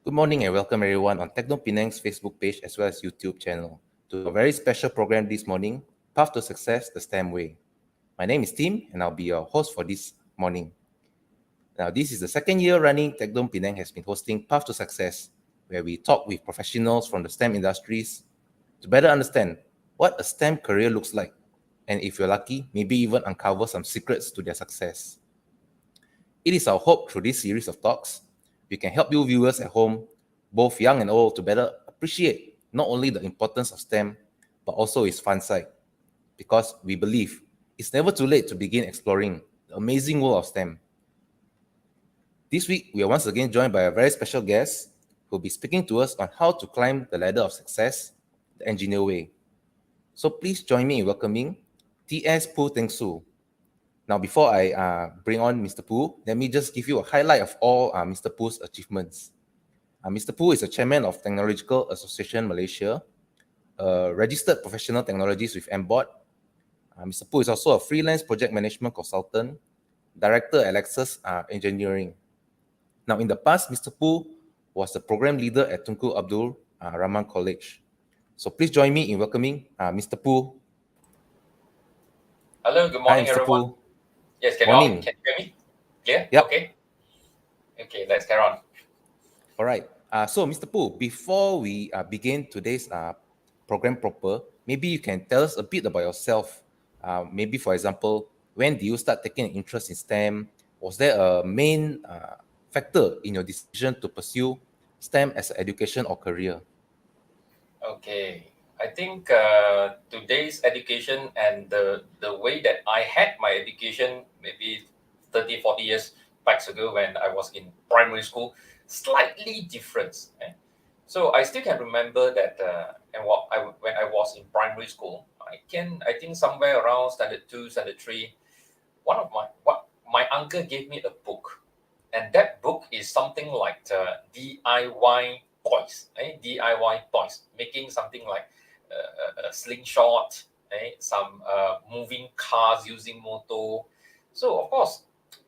Good morning and welcome everyone on Techno Penang's Facebook page as well as YouTube channel to a very special program this morning, Path to Success, the STEM Way. My name is Tim and I'll be your host for this morning. Now, this is the second year running Techno Penang has been hosting Path to Success, where we talk with professionals from the STEM industries to better understand what a STEM career looks like, and if you're lucky, maybe even uncover some secrets to their success. It is our hope through this series of talks, we can help you viewers at home, both young and old, to better appreciate not only the importance of STEM, but also its fun side. Because we believe it's never too late to begin exploring the amazing world of STEM. This week, we are once again joined by a very special guest who will be speaking to us on how to climb the ladder of success, the engineer way. So please join me in welcoming T.S. Pu Teng Su. Now, before I bring on Mr. Pu, let me just give you a highlight of all Mr. Pu's achievements. Mr. Pu is a chairman of Technological Association Malaysia, a registered professional technologist with MBOT. Mr. Pu is also a freelance project management consultant, director at Lexus Engineering. Now, in the past, Mr. Pu was the program leader at Tunku Abdul Rahman College. So please join me in welcoming Mr. Pu. Hello, good morning, Hi, Mr. everyone. Pu. Yes, can Morning. you hear me? Clear? Yep. Okay, let's carry on. All right. So, Mr. Pu, before we begin today's program proper, maybe you can tell us a bit about yourself. Maybe, for example, when did you start taking an interest in STEM? Was there a main factor in your decision to pursue STEM as an education or career? Okay, I think today's education and the way that I had my education maybe 30, 40 years back ago when I was in primary school, slightly different. So I still can remember that when I was in primary school, I think somewhere around standard 2, standard 3, my uncle gave me a book, and that book is something like DIY toys, DIY toys, making something like a slingshot, some moving cars using motor. So of course,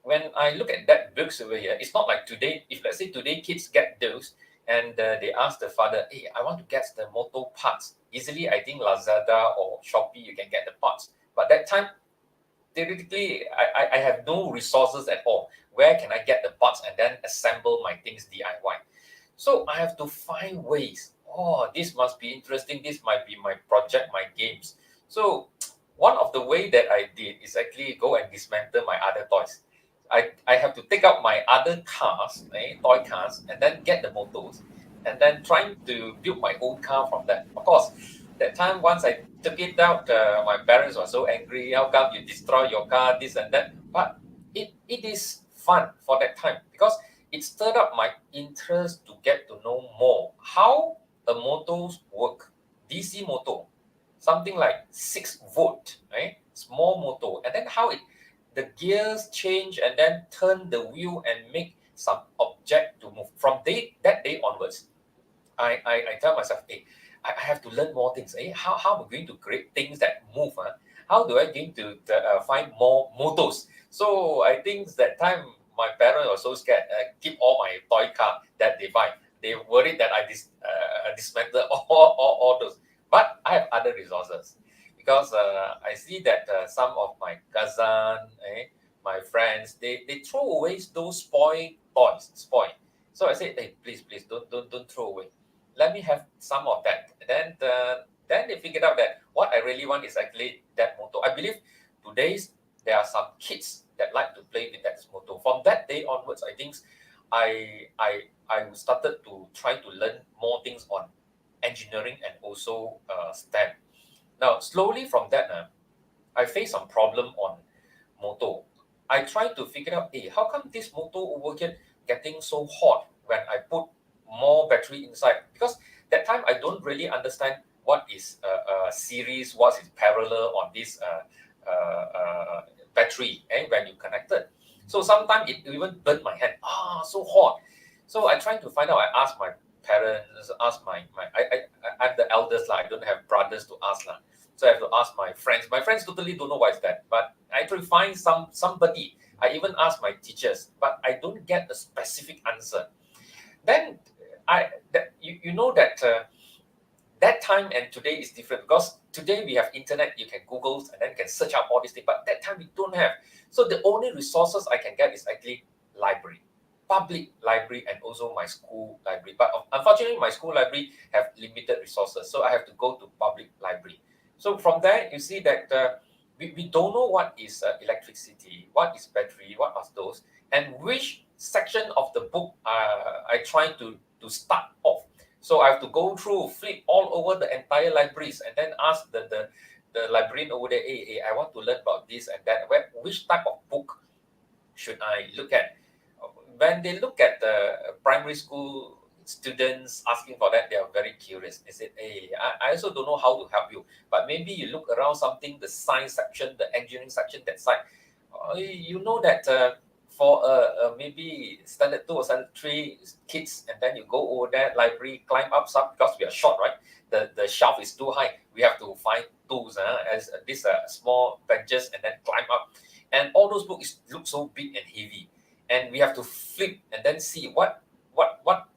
when I look at that books over here, it's not like today. If let's say today kids get those and they ask the father, "Hey, I want to get the motor parts." Easily, I think Lazada or Shopee, you can get the parts. But that time, theoretically, I have no resources at all. Where can I get the parts and then assemble my things DIY? So I have to find ways. Oh, this must be interesting. This might be my project, my games. So one of the way that I did is actually go and dismantle my other toys. I have to take out my other cars, toy cars, and then get the motors, and then trying to build my own car from that. Of course, that time once I took it out, my parents were so angry. How come you destroy your car, this and that? But it is fun for that time because it stirred up my interest to get to know more how the motors work. DC motor, something like 6 volt, right? Small motor, and then how the gears change and then turn the wheel and make some object to move. From that day onwards, I tell myself, hey, I have to learn more things. How am I going to create things that move? How do I going to find more motors? So I think that time my parents were so scared. Keep all my toy car that they buy. They worried that I dismantle all those. But I have other resources because I see that some of my cousin, my friends, they throw away those spoil toys. So I said, hey, please, don't throw away. Let me have some of that. Then they figured out that what I really want is actually that motor. I believe today's there are some kids that like to play with that motor. From that day onwards, I think I started to try to learn more things on engineering and also STEM. Now, slowly from that, I faced some problem on motor. I tried to figure out, hey, how come this motor over here getting so hot when I put more battery inside? Because that time I don't really understand what is a series, what is parallel on this battery, when you connect it. So sometimes it even burned my hand. So hot. So I tried to find out. I asked my parents, asked I'm the eldest, I don't have brothers to ask. So I have to ask my friends. My friends totally don't know what is that. But I try to find somebody. I even ask my teachers, but I don't get a specific answer. Then you know that that time and today is different, because today we have internet, you can Google and then can search out all these things, but that time we don't have. So the only resources I can get is actually library, public library, and also my school library. But unfortunately, my school library have limited resources, so I have to go to public library. So from there, you see that we don't know what is electricity, what is battery, what are those, and which section of the book I try to start off. So I have to go through, flip all over the entire libraries, and then ask the librarian over there, hey, I want to learn about this and that. Which type of book should I look at? When they look at the primary school students asking for that, they are very curious. They said, hey, I also don't know how to help you, but maybe you look around something, the science section, the engineering section, that side. You know that for maybe standard 2 or standard 3 kids, and then you go over there, library, climb up some, because we are short, right? The shelf is too high. We have to find tools as these small benches, and then climb up. And all those books look so big and heavy. And we have to flip and then see what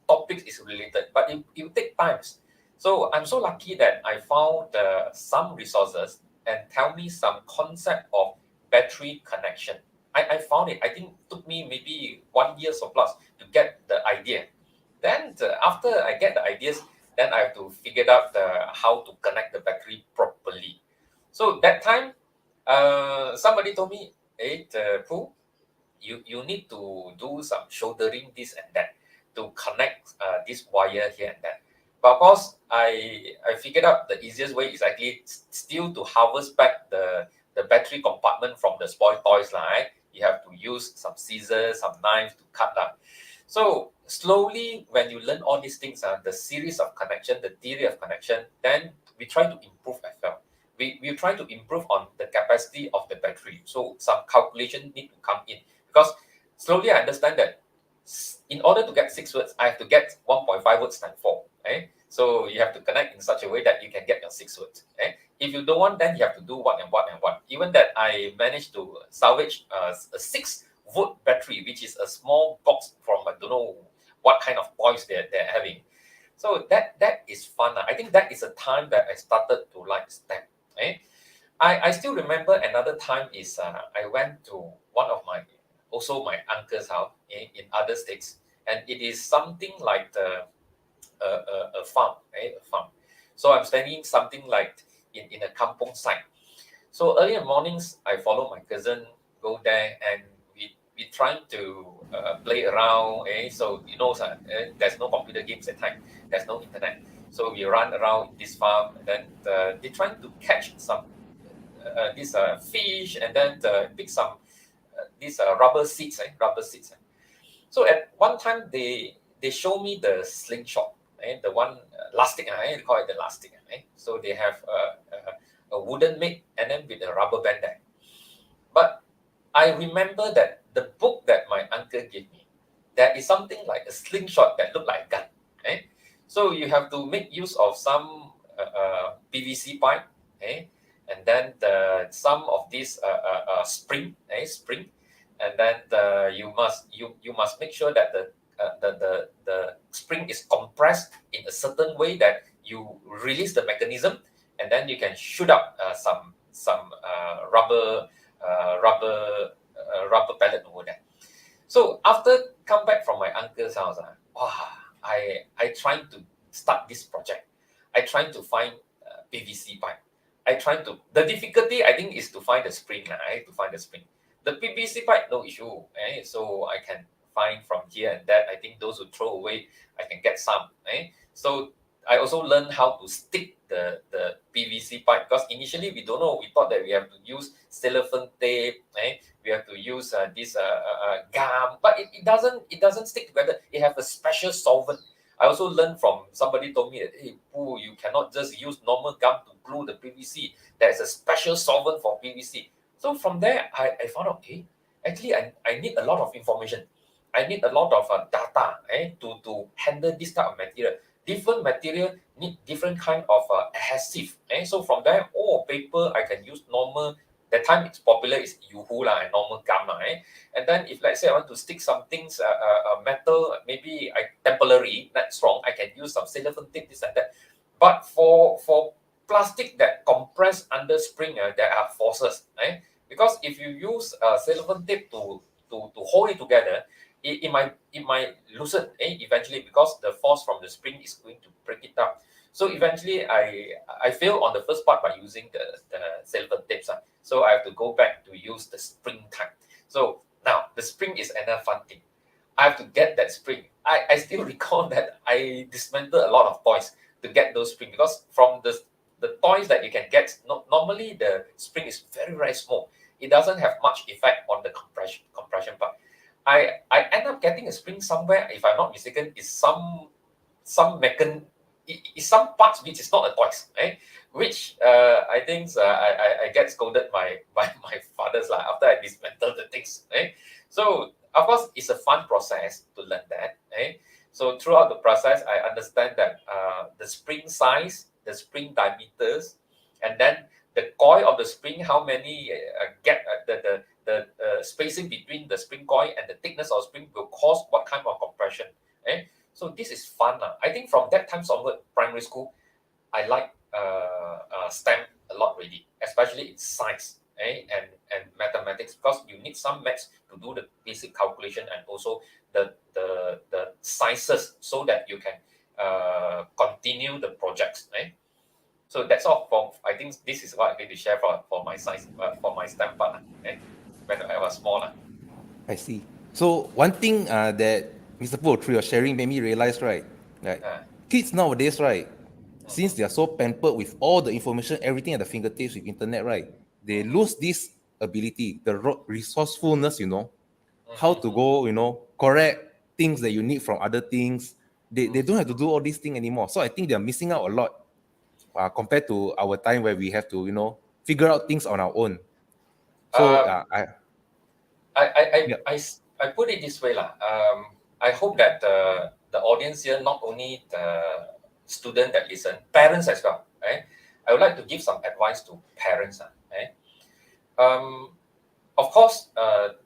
topics is related. But it will take times. So I'm so lucky that I found some resources and tell me some concept of battery connection. I found it. I think it took me maybe 1 year or plus to get the idea. Then after I get the ideas, then I have to figure out how to connect the battery properly. So that time, somebody told me, hey, Pooh, you need to do some shouldering this and that to connect this wire here and there. But of course, I figured out the easiest way is actually still to harvest back the battery compartment from the spoiled toys, right? You have to use some scissors, some knives to cut that. So slowly, when you learn all these things, the series of connection, the theory of connection, then we try to improve as well. We try to improve on the capacity of the battery. So some calculation need to come in, because slowly I understand that in order to get 6 words, I have to get 1.5 words times 4. Okay? So you have to connect in such a way that you can get your 6 words. Okay? If you don't want, then you have to do what and what and what. Even that I managed to salvage a 6-volt battery, which is a small box from I don't know what kind of toys they're having. So that is fun. I think that is a time that I started to like STEM. Okay? I still remember another time is I went to one of my uncle's house in other states, and it is something like a farm, a farm. So I'm staying something like in a kampong site. So early in the mornings, I follow my cousin, go there, and we trying to play around. So there's no computer games at time. There's no internet. So we run around this farm, and then they trying to catch some this fish, and then pick some these rubber seeds, rubber seeds. So at one time they show me the slingshot, the one elastic, they call it the elastic. So they have a wooden mate and then with a rubber band there. But I remember that the book that my uncle gave me, there is something like a slingshot that looked like a gun. So you have to make use of some PVC pipe, and then some of this spring, and then you must make sure that the spring is compressed in a certain way that you release the mechanism, and then you can shoot up some rubber pellet over there. So after come back from my uncle's house, I trying to start this project. I trying to find PVC pipe. The difficulty I think is to find the spring, to find the spring. The PVC pipe, no issue. So I can find from here and that. I think those who throw away, I can get some. So I also learned how to stick the PVC pipe, because initially we don't know. We thought that we have to use cellophane tape. We have to use this gum, but it doesn't stick together. It have a special solvent. I also learned from somebody told me that, hey, Pooh, you cannot just use normal gum to glue the PVC. There's a special solvent for PVC. So from there, I found out, actually I need a lot of information. I need a lot of data to handle this type of material. Different material need different kind of adhesive. So from there, paper, I can use normal That time it's popular is Yuhu lah and normal gum lah, And then if let's say I want to stick some things, metal, maybe temporary, not strong, I can use some silicone tape, this and that. But for plastic that compress under spring, there are forces, Because if you use silicone tape to hold it together, it might loosen, eventually, because the force from the spring is going to break it up. So eventually, I failed on the first part by using the silicone tapes. So I have to go back to use the spring type. So now the spring is another fun thing. I have to get that spring. I still recall that I dismantled a lot of toys to get those springs, because from the toys that you can get, normally the spring is very, very small. It doesn't have much effect on the compression part. I end up getting a spring somewhere, if I'm not mistaken, is some some parts which is not a toys, which I think I get scolded by my fathers after I dismantle the things. So of course it's a fun process to learn that. So throughout the process, I understand that the spring size, the spring diameters, and then the coil of the spring, how many the spacing between the spring coil and the thickness of spring will cause what kind of compression. So this is fun. I think from that time onward, primary school, I like STEM a lot really, especially its science, and mathematics, because you need some maths to do the basic calculation and also the sciences, so that you can continue the projects. So that's all. I think this is what I'm going to share for my science, for my STEM part. When I was smaller. I see. So one thing that Mr. Po, through your sharing, made me realize, right? Like kids nowadays, right? Since they are so pampered with all the information, everything at the fingertips with internet, right? They lose this ability, the resourcefulness, how to go, correct things that you need from other things. They don't have to do all these things anymore. So I think they're missing out a lot compared to our time where we have to, figure out things on our own. So I yeah. I put it this way lah. I hope that the audience here, not only the student that listen, parents as well. I would like to give some advice to parents. Of course,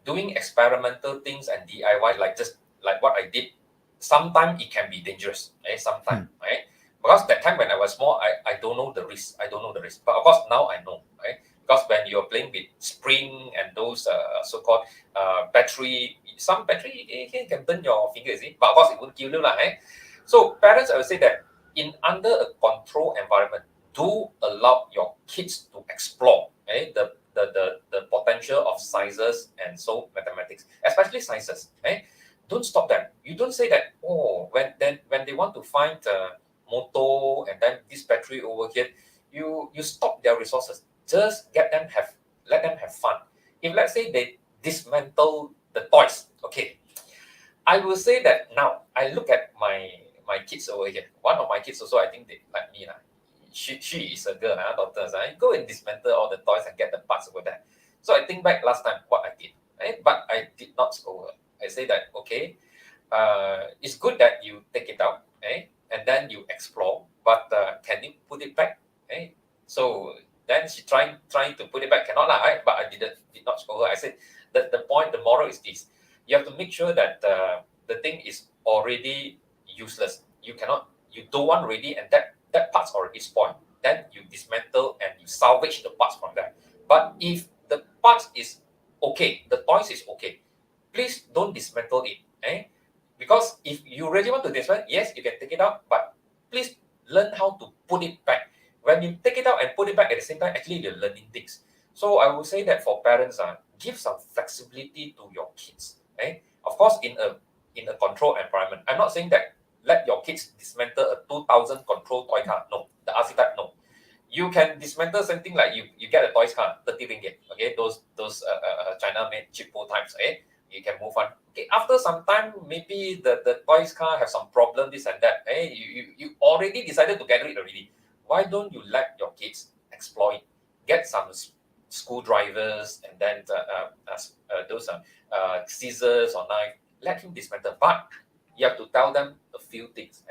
doing experimental things and DIY, like what I did, sometimes it can be dangerous. Sometimes, because that time when I was small, I don't know the risk. But of course now I know, Because when you're playing with spring and those so-called battery, some battery can burn your fingers, but of course it won't kill you. So parents, I would say that under a controlled environment, do allow your kids to explore the potential of sciences and so mathematics, especially sciences. Don't stop them. You don't say that, when they want to find motor and then this battery over here, you stop their resources. Just let them have fun. If let's say they dismantle the toys, okay, I will say that now I look at my kids over here. One of my kids also, I think they like me. She is a girl, daughter. Go and dismantle all the toys and get the parts over there. So I think back last time what I did, but I did not scold her. I say that, okay, it's good that you take it out, and then you explore, but can you put it back? So then she trying to put it back, cannot lah, but I did not scold her. I said that the moral is this: you have to make sure that the thing is already useless. You don't want already, and that part's already spoiled. Then you dismantle and you salvage the parts from that. But if the parts is okay, the toys is okay, please don't dismantle it. Because if you really want to dismantle, yes, you can take it out, but please learn how to put it back. When you take it out and put it back at the same time, actually you're learning things. So I would say that for parents, give some flexibility to your kids. Of course, in a controlled environment. I'm not saying that let your kids dismantle a 2,000 control toy car. No, the RC type, no. You can dismantle something like you get a toys car, 30 ringgit. Okay, those China-made cheapo types. You can move on. Okay, after some time, maybe the toys car have some problem, this and that. You already decided to get rid already. Why don't you let your kids explore it? Get some screwdrivers and then those scissors or knife. Let him dismantle. But you have to tell them a few things.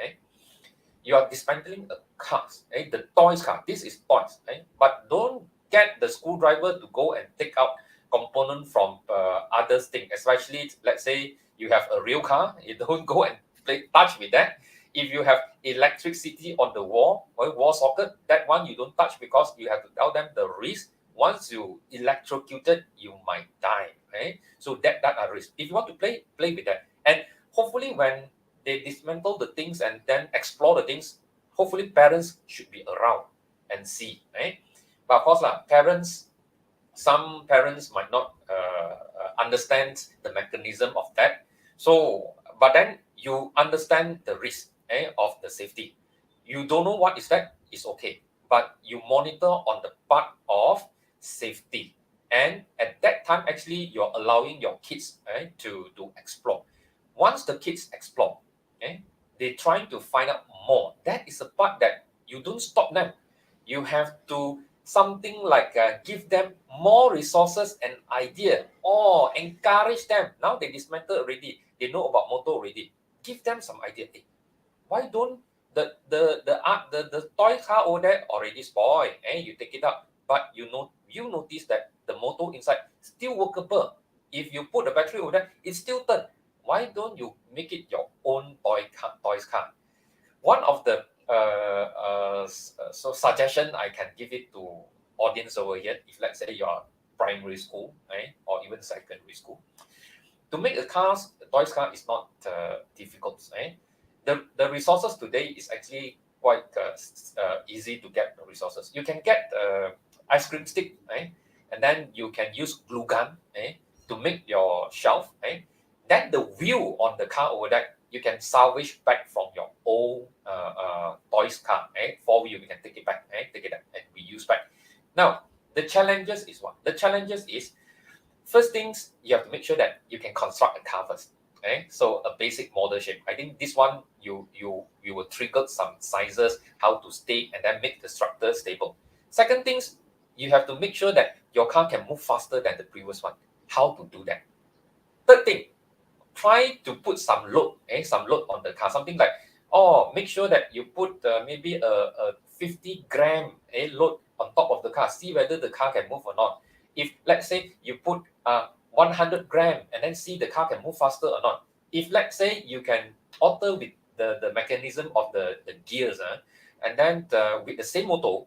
You are dismantling a car, the toys car. This is toys. But don't get the screwdriver to go and take out component from other things, especially let's say you have a real car, you don't go and touch with that. If you have electricity on the wall or wall socket, that one you don't touch because you have to tell them the risk. Once you electrocuted, you might die. Right? So that are risks. If you want to play with that, and hopefully when they dismantle the things and then explore the things, hopefully parents should be around and see. Right? But of course, some parents might not understand the mechanism of that. So, but then you understand the risk of the safety. You don't know what is that, is okay. But you monitor on the part of safety. And at that time, actually, you're allowing your kids to explore. Once the kids explore, they're trying to find out more. That is the part that you don't stop them. You have to something like give them more resources and idea or encourage them. Now they dismantle already, they know about motor already, give them some idea. Hey, why don't the toy car over there already spoiled, you take it out, but you notice that the motor inside still workable. If you put the battery over there, it's still turn. Why don't you make it your own toys car? One of the so suggestion I can give it to audience over here, if let's say you're primary school, or even secondary school, to make a toys car is not difficult. The resources today is actually quite easy to get the resources. You can get ice cream stick, and then you can use glue gun to make your shelf. Then the wheel on the car over there, you can salvage back from your old toys car. Four wheel, you can take it back, take it and reuse back. Now, the challenges is what? The challenges is, first things, you have to make sure that you can construct a car first. So a basic model shape. I think this one, you will trigger some sizes, how to stay, and then make the structure stable. Second things, you have to make sure that your car can move faster than the previous one. How to do that? Third thing, try to put some load on the car. Something like, make sure that you put maybe a 50 gram load on top of the car. See whether the car can move or not. If let's say you put 100 gram and then see the car can move faster or not. If let's say you can alter with the mechanism of the gears, and then with the same motor,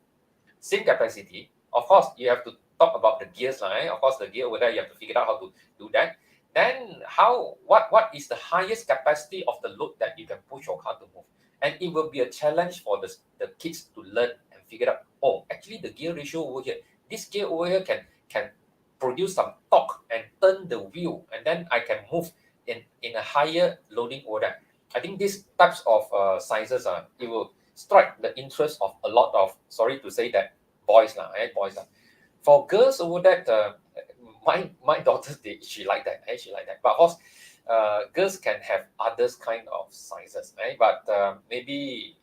same capacity, of course you have to talk about the gears. Of course, the gear over there, you have to figure out how to do that. Then what is the highest capacity of the load that you can push your car to move? And it will be a challenge for the kids to learn and figure out, actually the gear ratio over here, this gear over here can produce some torque and turn the wheel, and then I can move in a higher loading order. I think these types of sizes, it will strike the interest of a lot of, sorry to say that, boys. For girls over that, my daughter, she like that. She like that. But of course, girls can have others kind of sizes. But maybe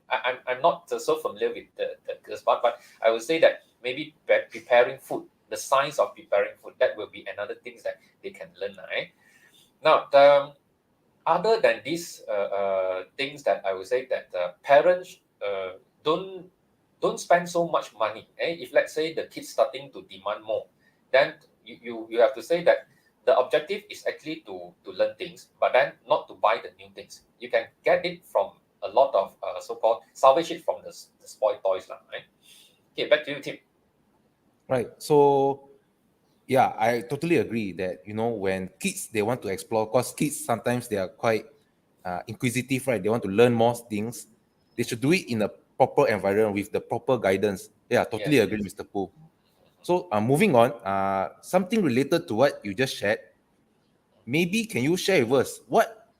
I'm not so familiar with the girls part, but I would say that maybe preparing food, the science of preparing food, that will be another things that they can learn. Now, other than these things that I would say that parents don't spend so much money. If let's say the kids starting to demand more, then you have to say that the objective is actually to learn things, but then not to buy the new things. You can get it from a lot of so-called salvage it from the spoiled toys. Okay, back to you, Tim. Right. So yeah, I totally agree that when kids they want to explore, because kids sometimes they are quite inquisitive, right? They want to learn more things. They should do it in a proper environment with the proper guidance. Yeah, totally Yes, agree, yes. Mr. Pooh. So moving on, something related to what you just shared. Maybe can you share with us what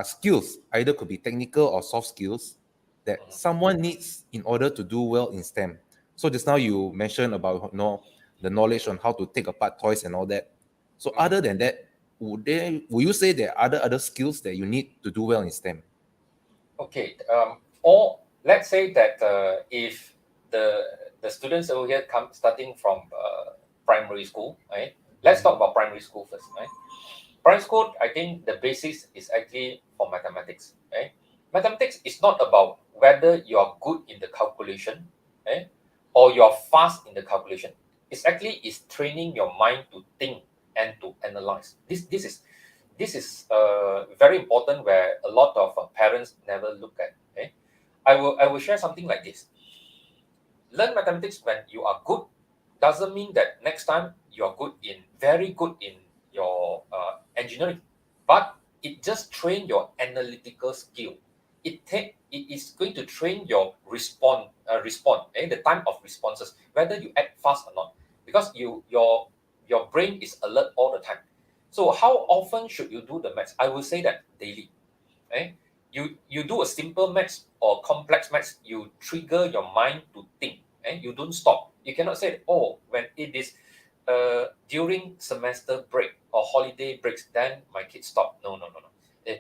skills, either could be technical or soft skills, that Mhm. someone needs in order to do well in STEM? So just now you mentioned about the knowledge on how to take apart toys and all that. So Mhm. other than that, would you say there are other skills that you need to do well in STEM? Okay. Or let's say that if the students over here come starting from primary school, right? Let's talk about primary school first, right? Primary school, I think the basis is actually for mathematics, right? Mathematics is not about whether you are good in the calculation, right? or you're fast in the calculation. It's actually is training your mind to think and to analyze. This is very important, where a lot of parents never look at. Okay, I will share something like this. Learn mathematics when you are good doesn't mean that next time you are very good in your engineering, but it just train your analytical skill. It is going to train your the time of responses, whether you act fast or not, because your brain is alert all the time. So how often should you do the maths? I will say that daily. Eh? You do a simple maths or complex maths, you trigger your mind to think, and you don't stop. You cannot say, oh, when it is during semester break or holiday breaks, then my kids stop. No, no, no, no.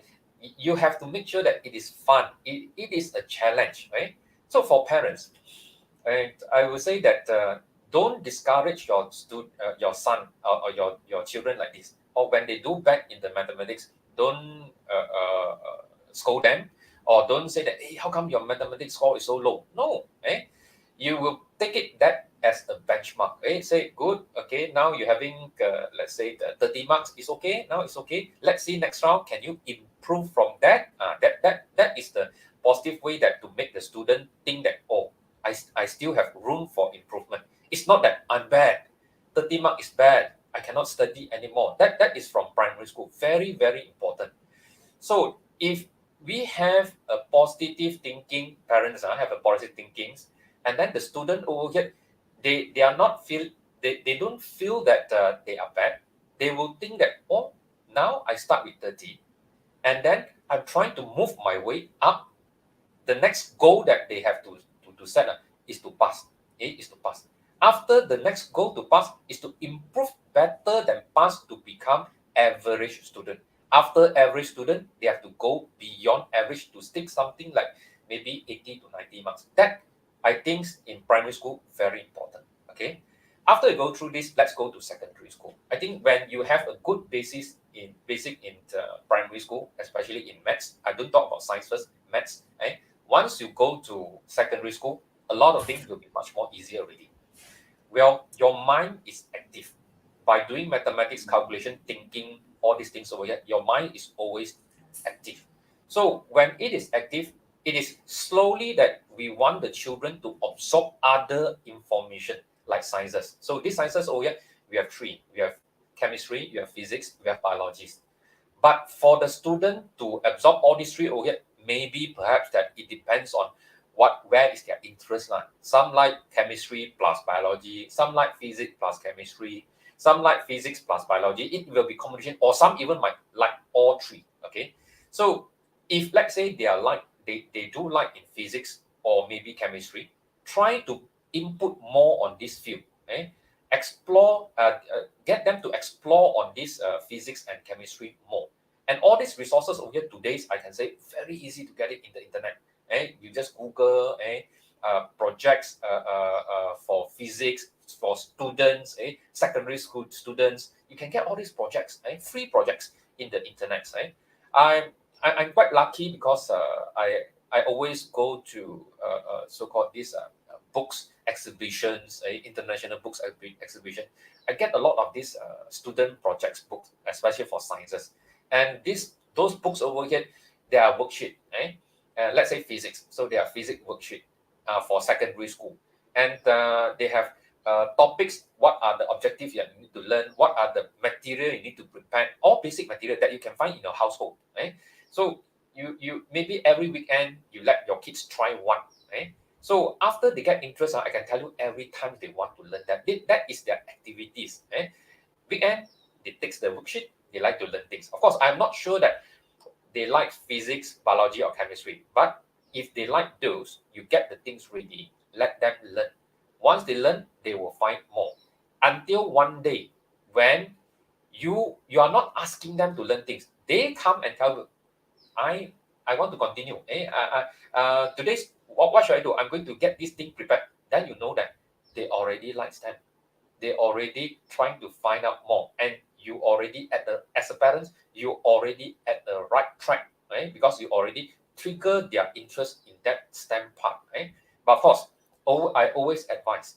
You have to make sure that it is fun. It is a challenge, right? So for parents, and I would say that don't discourage your son or your children like this. Or when they do bad in the mathematics, don't scold them, or don't say that, hey, how come your mathematics score is so low? No, you will take it that as a benchmark. Say good, okay, now you're having let's say the 30 marks is okay. Now it's okay. Let's see next round. Can you improve from that? That is the positive way that to make the student think that, oh, I still have room for improvement. It's not that I'm bad. 30 mark is bad. I cannot study anymore. That is from primary school. Very, very important. So if we have a positive thinking, parents have a positive thinking, and then the student over here, they are not feel they don't feel that they are bad. They will think that, oh, now I start with 30, and then I'm trying to move my way up. The next goal that they have to set is to pass. Is to pass. After the next goal to pass is to improve better than pass to become average student. After average student, they have to go beyond average to stick something like maybe 80 to 90 marks. That I think in primary school very important. Okay. After you go through this, let's go to secondary school. I think when you have a good basic in primary school, especially in maths, I don't talk about science first, maths. Once you go to secondary school, a lot of things will be much more easier already. Well, your mind is active. By doing mathematics, calculation, thinking, all these things over here, your mind is always active. So when it is active, it is slowly that we want the children to absorb other information like sciences. So these sciences over here, we have three. We have chemistry, we have physics, we have biology. But for the student to absorb all these three over here, maybe perhaps that it depends on where is their interest line. Some like chemistry plus biology, some like physics plus chemistry, some like physics plus biology. It will be combination, or some even might like all three. Okay, so if let's say they do like in physics or maybe chemistry, try to input more on this field. Explore, get them to explore on this physics and chemistry more. And all these resources over here today, I can say very easy to get it in the internet. You just Google projects for physics for students, secondary school students. You can get all these projects, free projects in the internet. I'm quite lucky because I always go to so-called these books exhibitions, international books exhibition. I get a lot of these student projects books, especially for sciences. And those books over here, they are worksheet. Let's say physics. So they are physics worksheet for secondary school. And they have topics, what are the objectives you need to learn, what are the material you need to prepare, all basic material that you can find in your household. So you maybe every weekend, you let your kids try one. So after they get interest, I can tell you every time they want to learn that. That is their activities. Weekend, they take the worksheet, they like to learn things. Of course, I'm not sure that they like physics, biology, or chemistry. But if they like those, you get the things ready, let them learn. Once they learn, they will find more. Until one day, when you are not asking them to learn things, they come and tell you, I want to continue. Today's what should I do? I'm going to get this thing prepared. Then you know that they already like STEM. They already trying to find out more, and you already as a parent, you already at the right track, right? Because you already trigger their interest in that STEM part, right? But of course, I always advise,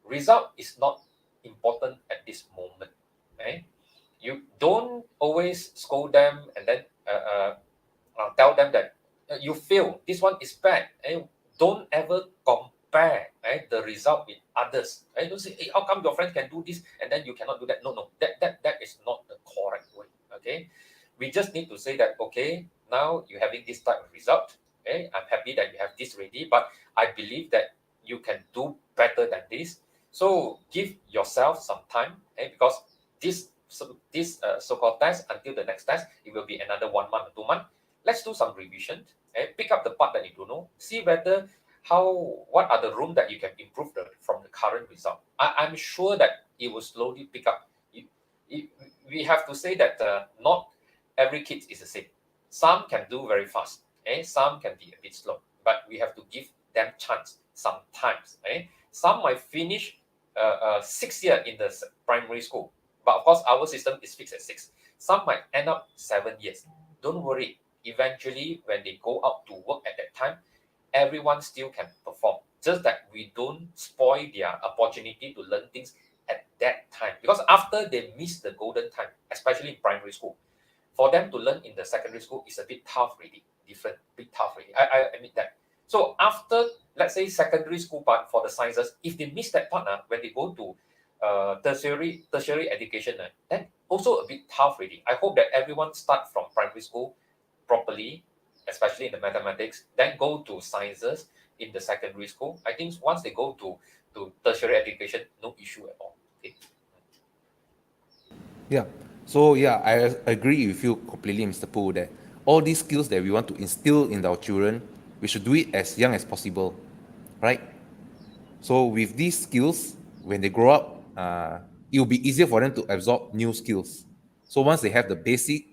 result is not important at this moment. Okay? You don't always scold them and then tell them that you fail. This one is bad. Don't ever compare the result with others. Don't say, hey, how come your friends can do this and then you cannot do that? No, no, that is not the correct way. Okay, we just need to say that, okay, now you're having this type of result. Okay, I'm happy that you have this ready, but I believe that you can do better than this. So give yourself some time, because this so-called test, until the next test, it will be another 1 month or 2 months. Let's do some revision, pick up the part that you don't know, see whether what are the room that you can improve from the current result. I'm sure that it will slowly pick up. You, we have to say that not every kid is the same. Some can do very fast, some can be a bit slow, but we have to give them chance sometimes. Some might finish 6 years in the primary school, but of course our system is fixed at 6. Some might end up 7 years. Don't worry, eventually when they go out to work at that time, everyone still can perform, just that we don't spoil their opportunity to learn things at that time, because after they miss the golden time, especially in primary school, for them to learn in the secondary school is a bit tough really, different, bit tough really. I admit that. So after, let's say, secondary school part for the sciences, if they miss that part, when they go to tertiary education, then also a bit tough really. I hope that everyone start from primary school properly, especially in the mathematics, then go to sciences in the secondary school. I think once they go to tertiary education, no issue at all. Okay. Yeah. So yeah, I agree with you completely, Mr. Poo, that all these skills that we want to instill in our children, we should do it as young as possible, right? So with these skills, when they grow up, it will be easier for them to absorb new skills. So once they have the basic,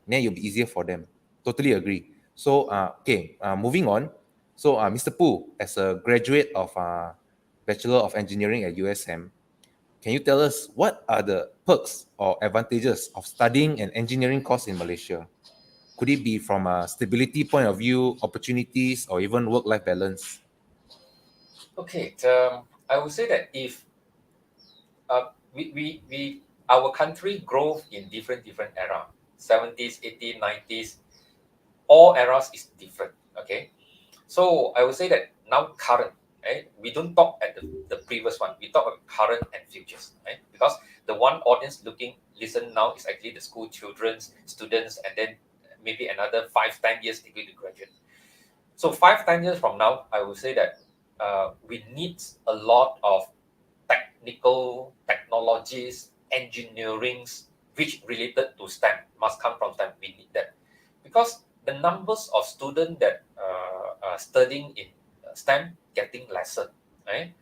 then it'll be easier for them. Totally agree. So okay, moving on. So Mr. Poo, as a graduate of Bachelor of Engineering at USM, can you tell us what are the perks or advantages of studying an engineering course in Malaysia? Could it be from a stability point of view, opportunities, or even work-life balance? Okay, I would say that if we our country grow in different era, 70s, 80s, 90s, all eras is different. Okay, so I would say that now current, we don't talk at the previous one, we talk about current and futures, right? Because the one audience listen now is actually the school children, students, and then maybe another 5-10 years degree to graduate. So 5-10 years from now, I would say that we need a lot of technical technologies, engineerings, which related to STEM, must come from STEM. We need that because the numbers of students that studying in STEM getting lesser, right?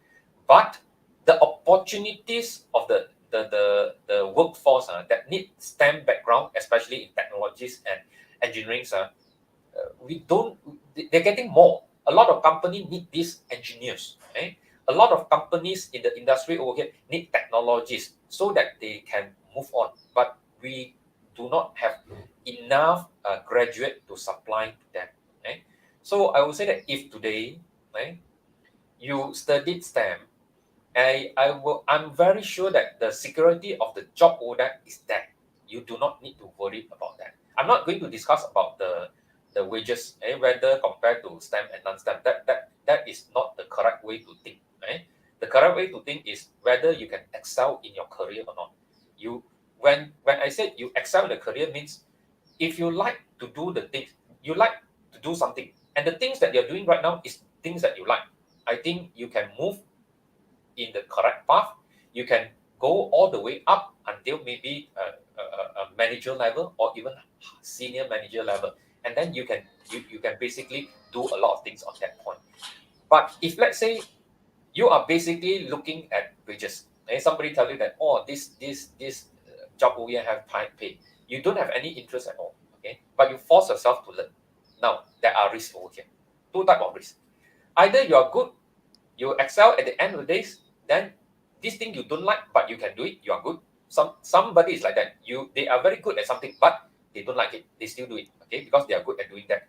But the opportunities of the workforce that need STEM background, especially in technologies and engineering, we don't. They're getting more. A lot of companies need these engineers, right? A lot of companies in the industry over here need technologies so that they can move on. But we do not have enough graduate to supply to them. Right? So I would say that if today, right, you studied STEM, I'm very sure that the security of the job order is there. You do not need to worry about that. I'm not going to discuss about the wages, whether compared to STEM and non-STEM. That is not the correct way to think. The correct way to think is whether you can excel in your career or not. You when I said you excel in the career means if you like to do the things, you like to do something, and the things that you're doing right now is things that you like. I think you can move in the correct path. You can go all the way up until maybe a manager level or even senior manager level, and then you can basically do a lot of things on that point. But if let's say you are basically looking at wages, and somebody tell you that this job we have high pay, you don't have any interest at all, okay? But you force yourself to learn. Now there are risks over here. Two type of risks. Either you are good, you excel at the end of the days, then this thing you don't like but you can do it, you are good. Somebody is like that. They are very good at something but they don't like it, they still do it, okay, because they are good at doing that.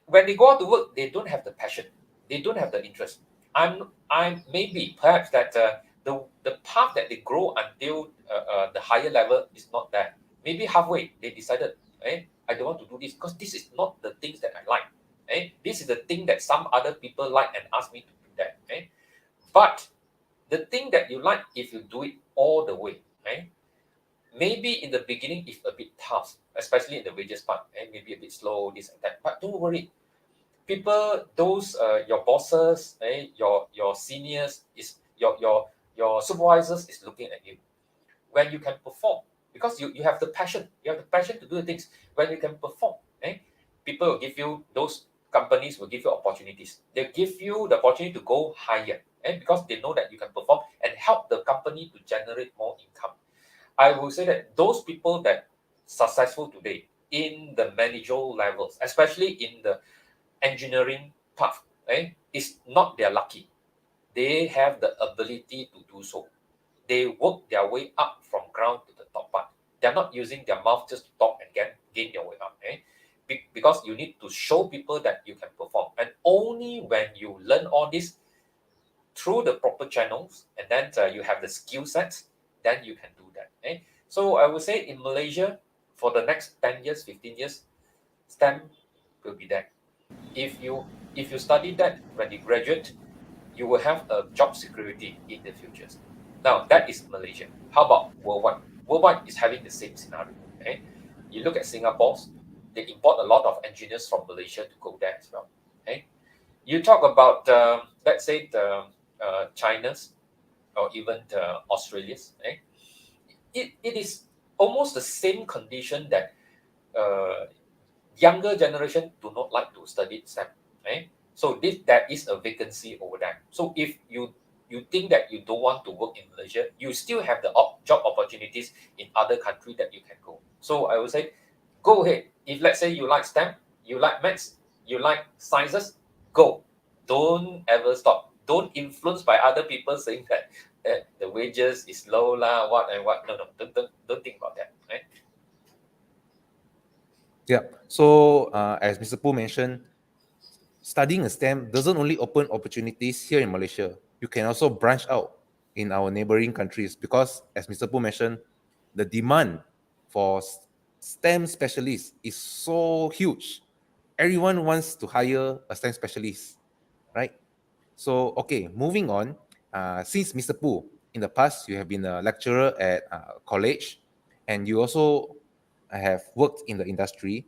When they go out to work, they don't have the passion. They don't have the interest. I'm maybe perhaps that the path that they grow until the higher level is not there. Maybe halfway they decided, I don't want to do this because this is not the things that I like. This is the thing that some other people like and ask me to do that. But the thing that you like, if you do it all the way, maybe in the beginning it's a bit tough, especially in the wages part, maybe a bit slow, this and that. But don't worry, people, those your bosses, your seniors is your supervisors is looking at you when you can perform because you have the passion. You have the passion to do things. When you can perform, people will give you those companies will give you opportunities. They give you the opportunity to go higher, because they know that you can perform and help the company to generate more income. I will say that those people that successful today in the managerial levels, especially in the engineering path, is not their lucky. They have the ability to do so. They work their way up from ground to the top part. They're not using their mouth just to talk and gain their way up. Because you need to show people that you can perform. And only when you learn all this through the proper channels and then you have the skill sets, then you can do that. So I would say in Malaysia, for the next 10 years, 15 years, STEM will be there. If you study that when you graduate, you will have a job security in the futures. Now that is Malaysia. How about worldwide? Worldwide is having the same scenario. You look at Singapore's, they import a lot of engineers from Malaysia to go there as well. You talk about let's say the China's or even the Australia's. It is almost the same condition that younger generation do not like to study STEM. So there is a vacancy over there. So if you think that you don't want to work in Malaysia, you still have the job opportunities in other country that you can go. So I would say, go ahead. If let's say you like STEM, you like maths, you like sciences, go. Don't ever stop. Don't influence by other people saying that the wages is low lah, what and what. No, don't think about that. Yeah. So, as Mr. Poo mentioned, studying a STEM doesn't only open opportunities here in Malaysia. You can also branch out in our neighboring countries because, as Mr. Poo mentioned, the demand for STEM specialists is so huge. Everyone wants to hire a STEM specialist, right? So, okay, moving on. Since Mr. Poo, in the past, you have been a lecturer at college and you also have worked in the industry.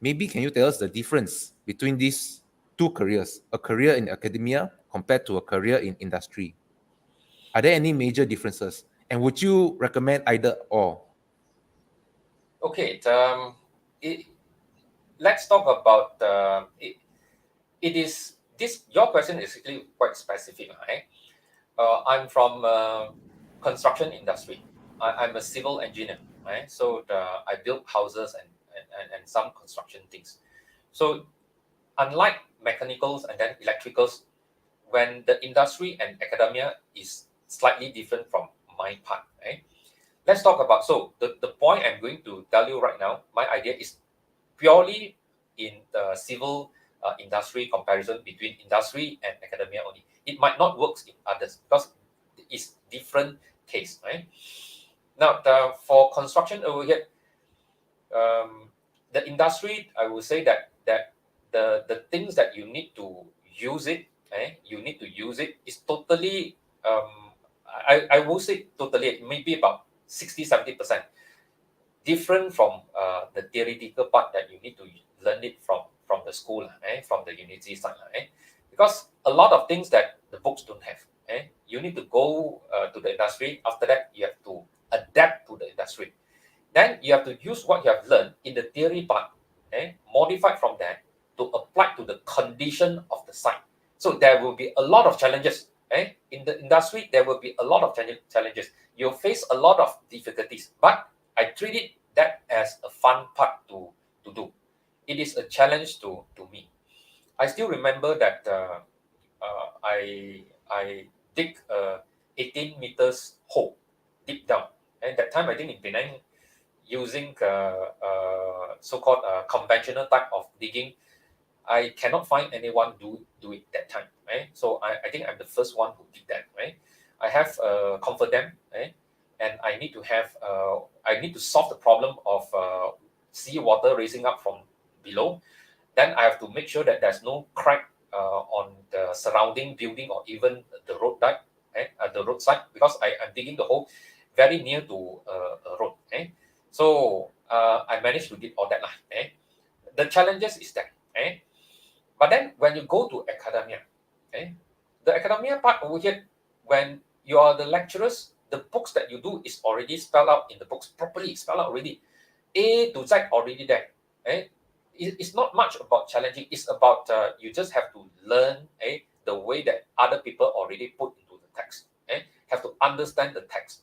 Maybe can you tell us the difference between these two careers, a career in academia compared to a career in industry? Are there any major differences? And would you recommend either or? Okay, it, let's talk about it is this your question is actually quite specific, right? I'm from construction industry. I'm a civil engineer, right? So I build houses and some construction things. So unlike mechanicals and then electricals, when the industry and academia is slightly different from my part, right? Let's talk about, so the point I'm going to tell you right now, my idea is purely in the civil industry comparison between industry and academia only. It might not work in others because it's different case, right? Now, for construction over here, the industry, I will say that the things that you need to use it, you need to use it is totally, I will say totally, maybe about 60-70% different from the theoretical part that you need to learn it from the school, from the university side, because a lot of things that the books don't have. You need to go to the industry. After that, you have to adapt to the industry. Then you have to use what you have learned in the theory part, modify from that to apply to the condition of the site. So there will be a lot of challenges. In the industry, there will be a lot of challenges. You'll face a lot of difficulties, but I treat it that as a fun part to do. It is a challenge to me. I still remember that I dig a 18 meters hole deep down, and that time I think in Penang using so-called conventional type of digging, I cannot find anyone do it that time, right? So I think I'm the first one who did that, right? I have comfort them, right? And I need to solve the problem of sea water raising up from below. Then I have to make sure that there's no crack on the surrounding building or even the road side, the roadside, because I'm digging the hole very near to a road. So I managed to get all that. The challenges is that. But then when you go to academia, the academia part over here, when you are the lecturers, the books that you do is already spelled out in the books, properly spelled out already. A to Z already there. It's not much about challenging. It's about you just have to learn the way that other people already put into the text. Have to understand the text.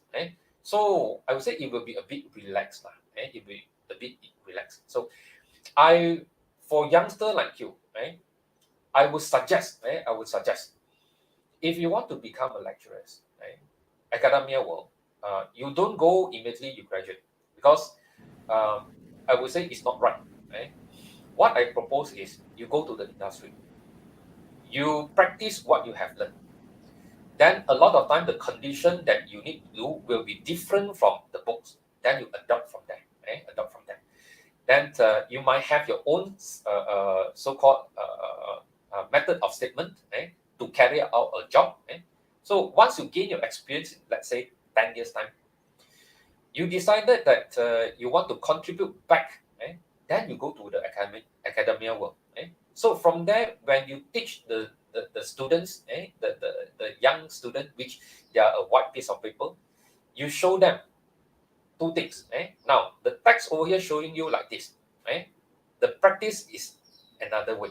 So I would say it will be a bit relaxed. It will be a bit relaxed. So I, for youngster like you, I would suggest, if you want to become a lecturer, academia world, you don't go immediately you graduate, because I would say it's not right. What I propose is you go to the industry, you practice what you have learned. Then a lot of time the condition that you need to do will be different from the books. Then you adopt from there. Adopt from there. Then you might have your own so-called method of statement to carry out a job. So once you gain your experience, let's say 10 years time, you decided that you want to contribute back, then you go to the academia world. So from there, when you teach the students, the young student, which they are a white piece of paper, you show them two things. Now, the text over here showing you like this. The practice is another way.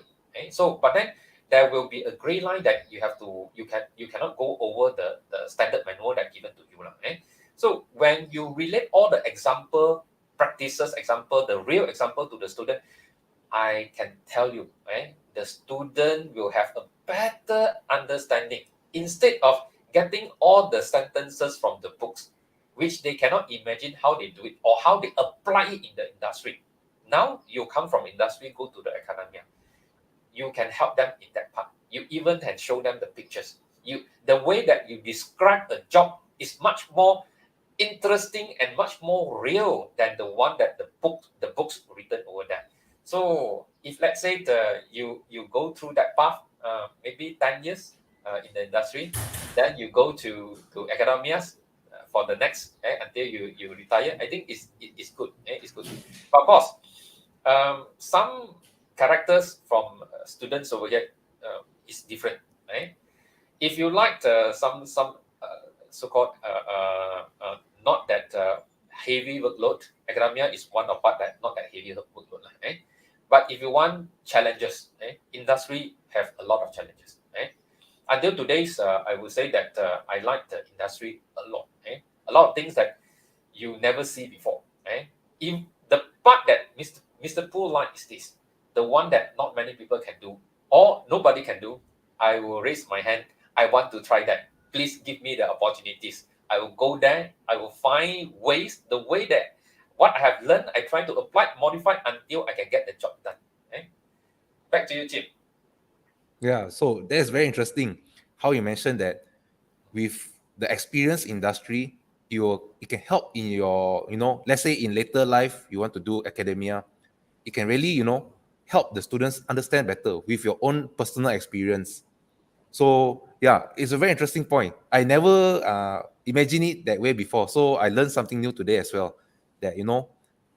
So, but then there will be a gray line that you cannot go over the standard manual that given to you. So when you relate all the example practices, the real example to the student, I can tell you, the student will have a better understanding instead of getting all the sentences from the books, which they cannot imagine how they do it or how they apply it in the industry. Now you come from industry, go to the academia. You can help them in that part. You even can show them the pictures. The way that you describe a job is much more interesting and much more real than the one that the books written over there. So if let's say you go through that path, maybe 10 years in the industry, then you go to academia for the next until you retire. I think it's good. It's good. But of course, some characters from students over here is different. If you like some so-called not that heavy workload, academia is one of part that not that heavy workload. But if you want challenges, industry have a lot of challenges. Until today's, I would say that I like the industry a lot. A lot of things that you never see before. If the part that Mr. Pool like is this, the one that not many people can do or nobody can do, I will raise my hand. I want to try that. Please give me the opportunities. I will go there. I will find ways, the way that what I have learned, I try to apply, modify until I can get the job done. Back to you, Tim. Yeah, so that's very interesting how you mentioned that with the experience industry, it can help in your, let's say in later life you want to do academia, it can really, help the students understand better with your own personal experience. So yeah, it's a very interesting point. I never imagined it that way before. So I learned something new today as well. That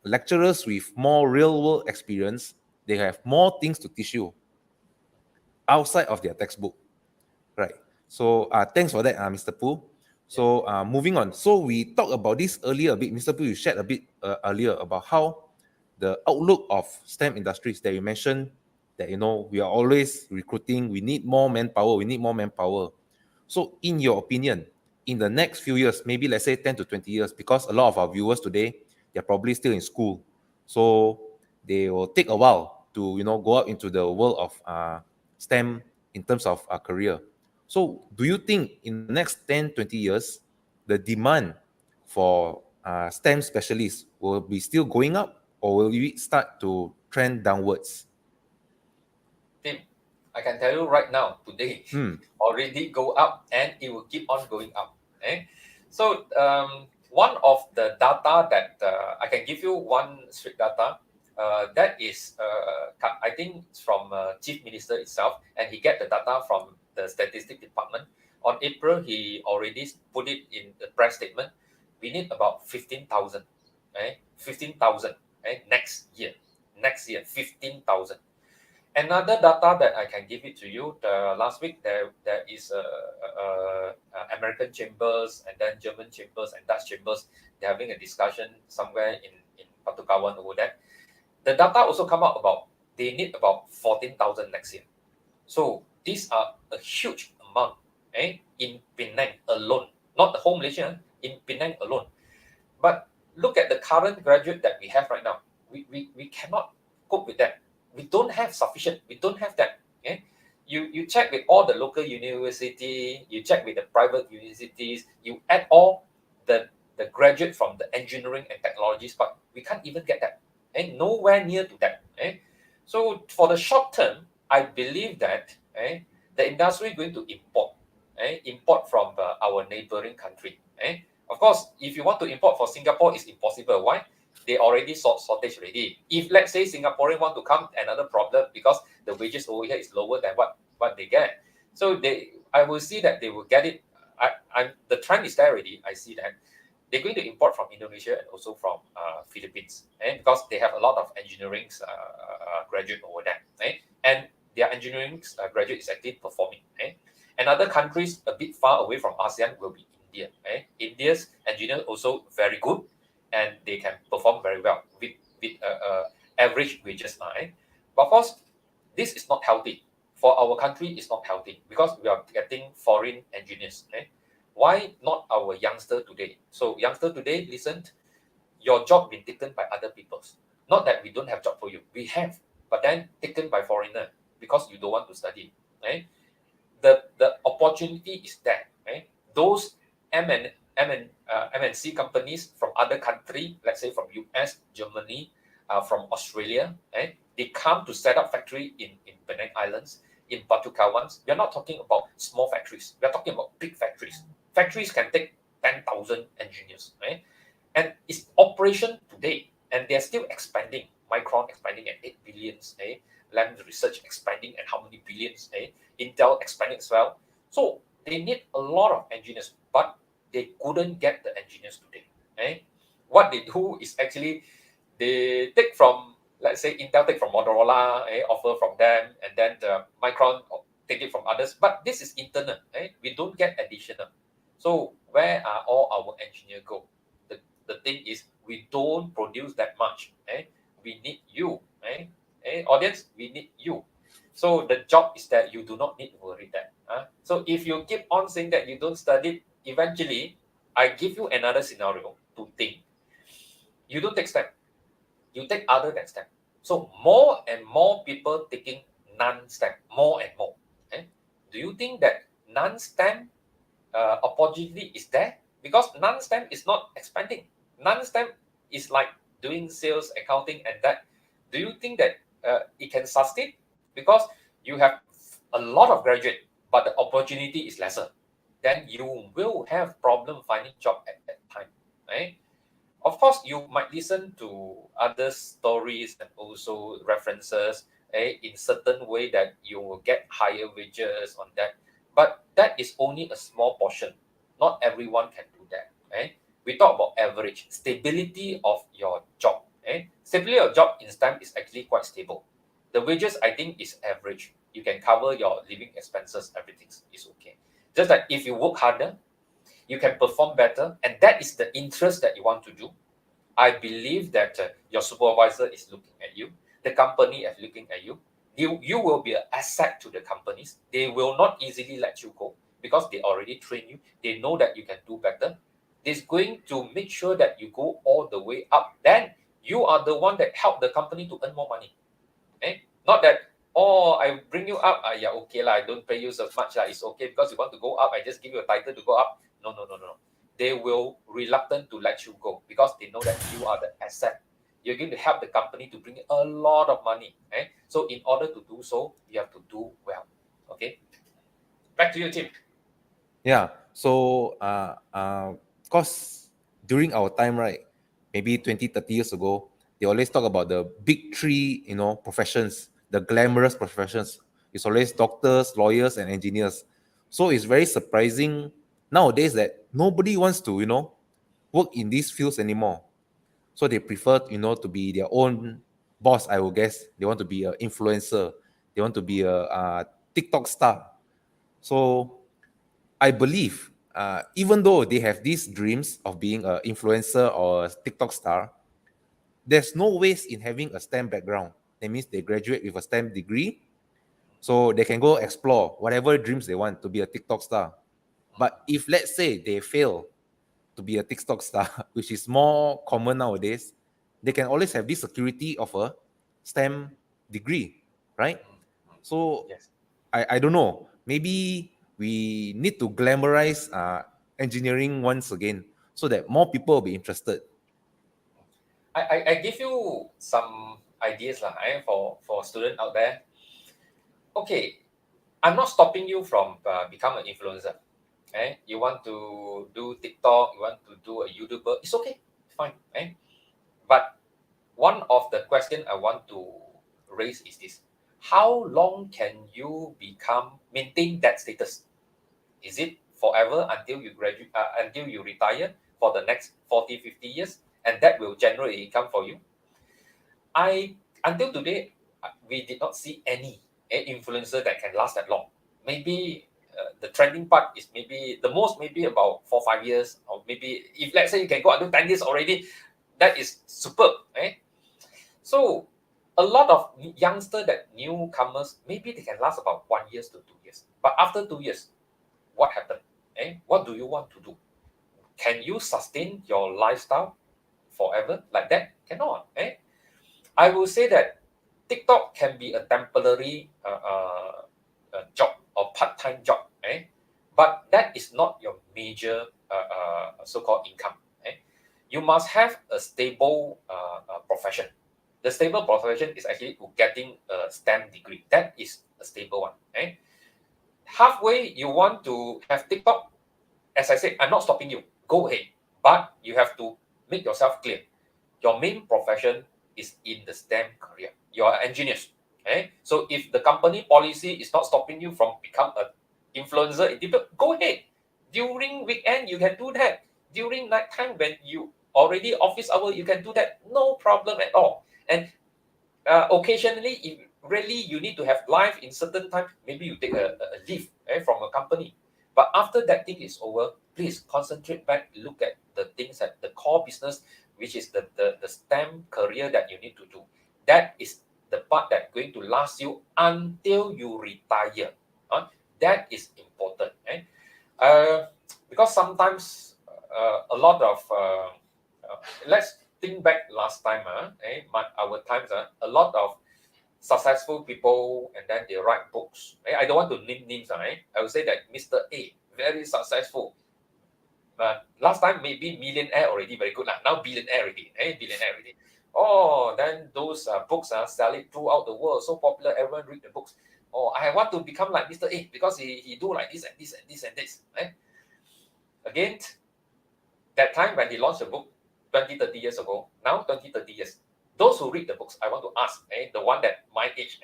lecturers with more real world experience, they have more things to teach you outside of their textbook. Right. So thanks for that, Mr. Poo. Yeah. So moving on. So we talked about this earlier a bit. Mr. Poo, you shared a bit earlier about how the outlook of STEM industries that you mentioned that we are always recruiting. We need more manpower. We need more manpower. So in your opinion, in the next few years, maybe let's say 10 to 20 years, because a lot of our viewers today, they're probably still in school. So they will take a while to go out into the world of STEM in terms of career. So do you think in the next 10, 20 years, the demand for STEM specialists will be still going up or will it start to trend downwards? I can tell you right now, today, Hmm. already go up and it will keep on going up. Eh? So one of the data that I can give you one strict data, that is, I think it's from Chief Minister itself, and he get the data from the Statistic Department. On April, he already put it in the press statement. We need about 15,000, 15,000 next year. Next year, 15,000. Another data that I can give it to you, the last week there is American chambers and then German chambers and Dutch chambers. They're having a discussion somewhere in Patukawan over that. The data also come out about they need about 14,000 next year. So these are a huge amount in Penang alone, not the whole Malaysia, in Penang alone. But look at the current graduate that we have right now. We cannot cope with that. We don't have sufficient. We don't have that. Okay? You check with all the local university, you check with the private universities, you add all the graduate from the engineering and technologies, but we can't even get that. Nowhere near to that. So for the short term, I believe that the industry is going to import from our neighboring country. Of course, if you want to import for Singapore, it's impossible. Why? They already shortage already. If let's say Singaporean want to come, another problem because the wages over here is lower than what they get. So I will see that they will get it. The trend is there already. I see that they're going to import from Indonesia and also from Philippines, because they have a lot of engineering graduate over there, and their engineering graduate is actually performing. And other countries a bit far away from ASEAN will be India. India's engineers also very good, and they can perform very well with average wages. But of course, this is not healthy. For our country, it's not healthy because we are getting foreign engineers. Why not our youngster today? So youngster today, listen, your job been taken by other people's. Not that we don't have job for you. We have, but then taken by foreigner because you don't want to study. The opportunity is there. Those MNC companies from other country, let's say from US, Germany, from Australia, they come to set up factory in Penang Islands, in Batu Kawan. We are not talking about small factories. We are talking about big factories. Factories can take 10,000 engineers, and it's operation today, and they're still expanding. Micron expanding at 8 billions, Lam Research expanding at how many billions, Intel expanding as well. So they need a lot of engineers, but they couldn't get the engineers today. What they do is actually they take from, let's say, Intel take from Motorola, offer from them, and then the Micron take it from others. But this is internal. We don't get additional. So where are all our engineers go? The thing is, we don't produce that much. We need you. Audience, we need you. So the job is that you do not need to worry that. So if you keep on saying that you don't study, eventually, I give you another scenario to think. You don't take STEM. You take other than STEM. So more and more people taking non-STEM, more and more. Do you think that non-STEM opportunity is there? Because non-STEM is not expanding. Non-STEM is like doing sales, accounting, and that. Do you think that it can sustain? Because you have a lot of graduate, but the opportunity is lesser. Then you will have problem finding job at that time. Of course, you might listen to other stories and also references in certain way that you will get higher wages on that. But that is only a small portion. Not everyone can do that. We talk about average stability of your job. Stability of job in STEM is actually quite stable. The wages, I think, is average. You can cover your living expenses, everything is okay. Just like if you work harder, you can perform better, and that is the interest that you want to do. I believe that your supervisor is looking at you, the company is looking at you. You will be an asset to the companies. They will not easily let you go because they already train you. They know that you can do better. It's going to make sure that you go all the way up. Then you are the one that help the company to earn more money. Not that, oh, I bring you up. Yeah, okay, I don't pay you so much. It's okay because you want to go up. I just give you a title to go up. No. They will reluctant to let you go because they know that you are the asset. You're going to help the company to bring a lot of money. So in order to do so, you have to do well. Okay. Back to you, Tim. Yeah. So, cause during our time, right, maybe 20, 30 years ago, they always talk about the big three, professions, the glamorous professions. It's always doctors, lawyers, and engineers. So it's very surprising nowadays that nobody wants to, work in these fields anymore. So they prefer, to be their own boss, I would guess. They want to be an influencer. They want to be a TikTok star. So I believe, even though they have these dreams of being an influencer or a TikTok star, there's no waste in having a STEM background. That means they graduate with a STEM degree, so they can go explore whatever dreams they want to be a TikTok star. But if let's say they fail to be a TikTok star, which is more common nowadays, they can always have this security of a STEM degree, right? So Yes. I don't know. Maybe we need to glamorize engineering once again so that more people will be interested. I give you some ideas lah, for student out there. Okay, I'm not stopping you from become an influencer. You want to do TikTok, you want to do a YouTuber, it's okay, fine. But one of the question I want to raise is this: how long can you maintain that status? Is it forever until you graduate, until you retire for the next 40, 50 years, and that will generate income for you? I Until today, we did not see any influencer that can last that long. Maybe the trending part is maybe the most, maybe about 4, 5 years, or maybe if let's say you can go until 10 years already, that is superb. So a lot of youngster, that newcomers, maybe they can last about 1 year to 2 years. But after 2 years, what happened? What do you want to do? Can you sustain your lifestyle forever like that? Cannot. I will say that TikTok can be a temporary job or part-time job, but that is not your major so-called income. You must have a stable profession. The stable profession is actually getting a STEM degree. That is a stable one. Halfway, you want to have TikTok, as I said, I'm not stopping you. Go ahead. But you have to make yourself clear. Your main profession is in the STEM career. You are engineers. So if the company policy is not stopping you from become an influencer in TikTok, go ahead. During weekend, you can do that. During night time, when you already office hour, you can do that. No problem at all. And occasionally, if really you need to have live in certain time, maybe you take a leave from a company. But after that thing is over, please concentrate back, look at the things that the core business, which is the STEM career that you need to do. That is the part that's going to last you until you retire. That is important. Because sometimes a lot of let's think back last time, our times, a lot of successful people, and then they write books. I don't want to name names. I would say that Mr. A, very successful. Last time maybe millionaire already, very good. Now billionaire already. Billionaire already. Oh, then those books sell it throughout the world. So popular, everyone read the books. Oh, I want to become like Mr. A because he do like this and this and this and this. Again, that time when he launched the book 20, 30 years ago, now 20, 30 years, those who read the books, I want to ask, the one that my age,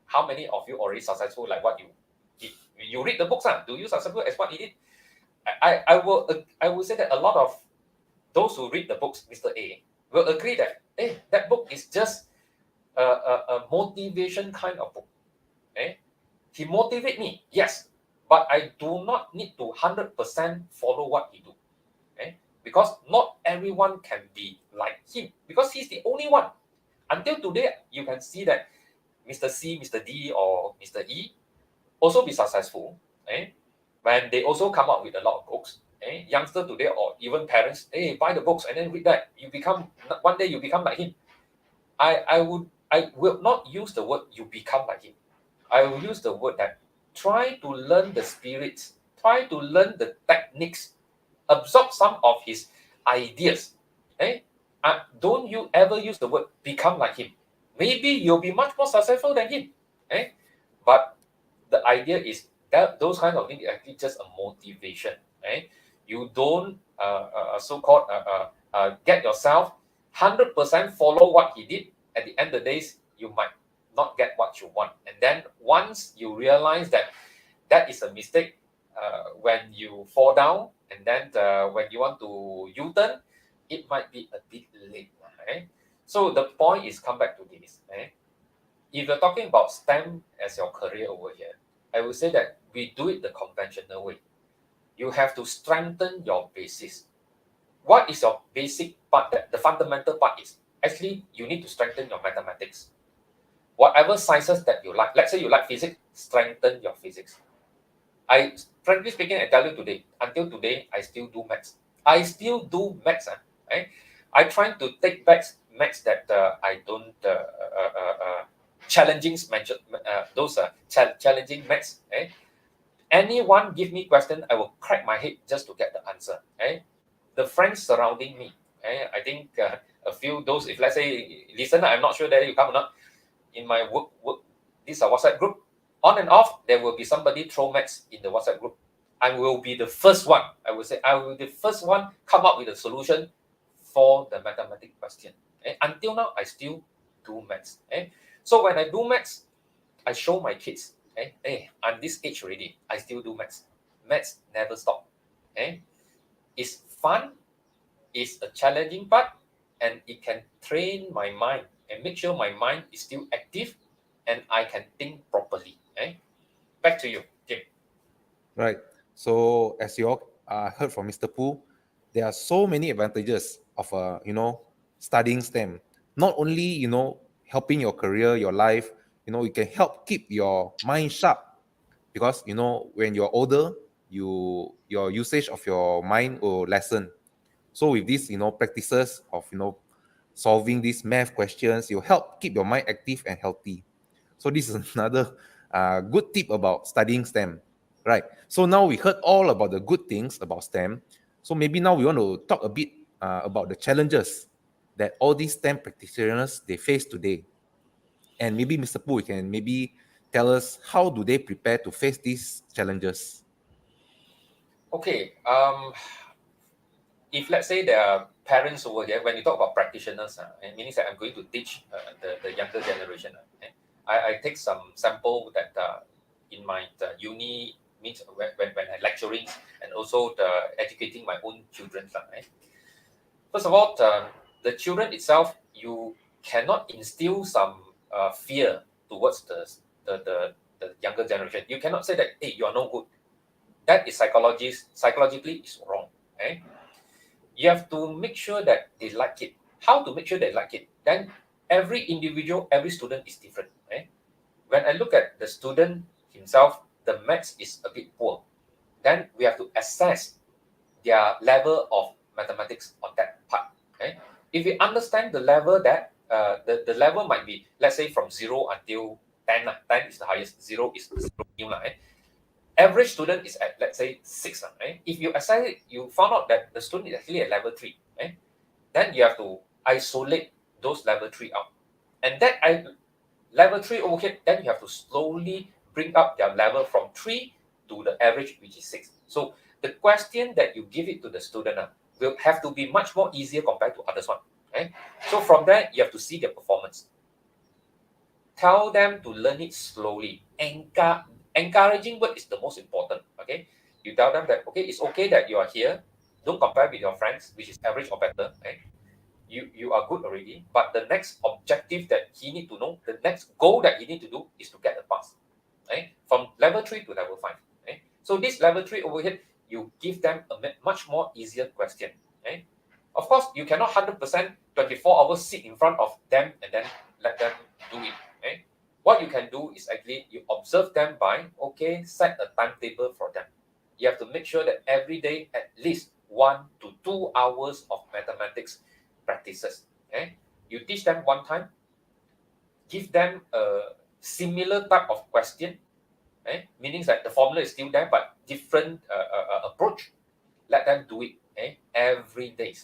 how many of you already successful like what you did? You read the books, do you successful as what he did? I will say that a lot of those who read the books, Mr. A, will agree that that book is just a motivation kind of book. He motivate me, yes, but I do not need to 100% follow what he do. Because not everyone can be like him, because he's the only one. Until today, you can see that Mr. C, Mr. D, or Mr. E also be successful. When they also come up with a lot of books. Youngster today, or even parents, buy the books and then read that. You become, one day you become like him. I will not use the word you become like him. I will use the word that try to learn the spirits, try to learn the techniques, absorb some of his ideas. Don't you ever use the word become like him. Maybe you'll be much more successful than him. But the idea is that those kind of things are actually just a motivation. You don't so-called get yourself 100% follow what he did. At the end of the days, you might not get what you want. And then once you realize that that is a mistake, when you fall down, and then when you want to U-turn, it might be a bit late. So the point is, come back to this. If you're talking about STEM as your career over here, I would say that we do it the conventional way. You have to strengthen your basis. What is your basic part? The fundamental part is actually you need to strengthen your mathematics. Whatever sciences that you like, let's say you like physics, strengthen your physics. Frankly speaking, I tell you today, until today, I still do maths. I still do maths. Right? I try to take back maths that I don't challenging those challenging maths. Anyone give me question, I will crack my head just to get the answer. The friends surrounding me, I think a few those, if let's say listener, I'm not sure that you come or not, in my work this WhatsApp group, on and off, there will be somebody throw maths in the WhatsApp group. I will be the first one. I will say I will be the first one come up with a solution for the mathematics question. Until now, I still do maths. So when I do maths, I show my kids. I'm this age already. I still do maths. Maths never stop. It's fun. It's a challenging part, and it can train my mind and make sure my mind is still active, and I can think properly. Back to you, Jim. Right. So as you all heard from Mr. Pooh, there are so many advantages of studying STEM. Not only helping your career, your life, it can help keep your mind sharp, because when you're older, your usage of your mind will lessen. So with these practices of solving these math questions, you help keep your mind active and healthy. So this is another good tip about studying STEM, right? So now we heard all about the good things about STEM. So maybe now we want to talk a bit about the challenges that all these STEM practitioners they face today. And maybe Mr. Poo can maybe tell us how do they prepare to face these challenges. Okay. If let's say there are parents over here, when you talk about practitioners, it means that I'm going to teach the younger generation. I take some sample that in my uni means when I lecturing, and also educating my own children. First of all, the children itself, you cannot instill some fear towards the younger generation. You cannot say that, hey, you are no good. That is psychologically is wrong. You have to make sure that they like it. How to make sure they like it? Then every individual, every student is different. When I look at the student himself, the maths is a bit poor. Then we have to assess their level of mathematics on that part. If we understand the level that the level might be, let's say from 0 until 10. 10 is the highest, 0 is 0 new. Average student is at, let's say, 6. If you assess it, you found out that the student is actually at level 3. Then you have to isolate those level 3 out. And that level 3 over here, then you have to slowly bring up their level from 3 to the average, which is 6. So the question that you give it to the student will have to be much more easier compared to others one. So from there, you have to see their performance. Tell them to learn it slowly. Encouraging word is the most important. You tell them that, okay, it's okay that you are here. Don't compare with your friends, which is average or better. You are good already, but the next objective that he need to know, the next goal that he need to do is to get a pass. From level 3 to level 5. So this level 3 over here, you give them a much more easier question. Of course, you cannot 100% 24 hours sit in front of them and then let them do it. What you can do is actually you observe them by, set a timetable for them. You have to make sure that every day at least 1 to 2 hours of mathematics practices. You teach them one time, give them a similar type of question, meaning that the formula is still there but different approach. Let them do it every day.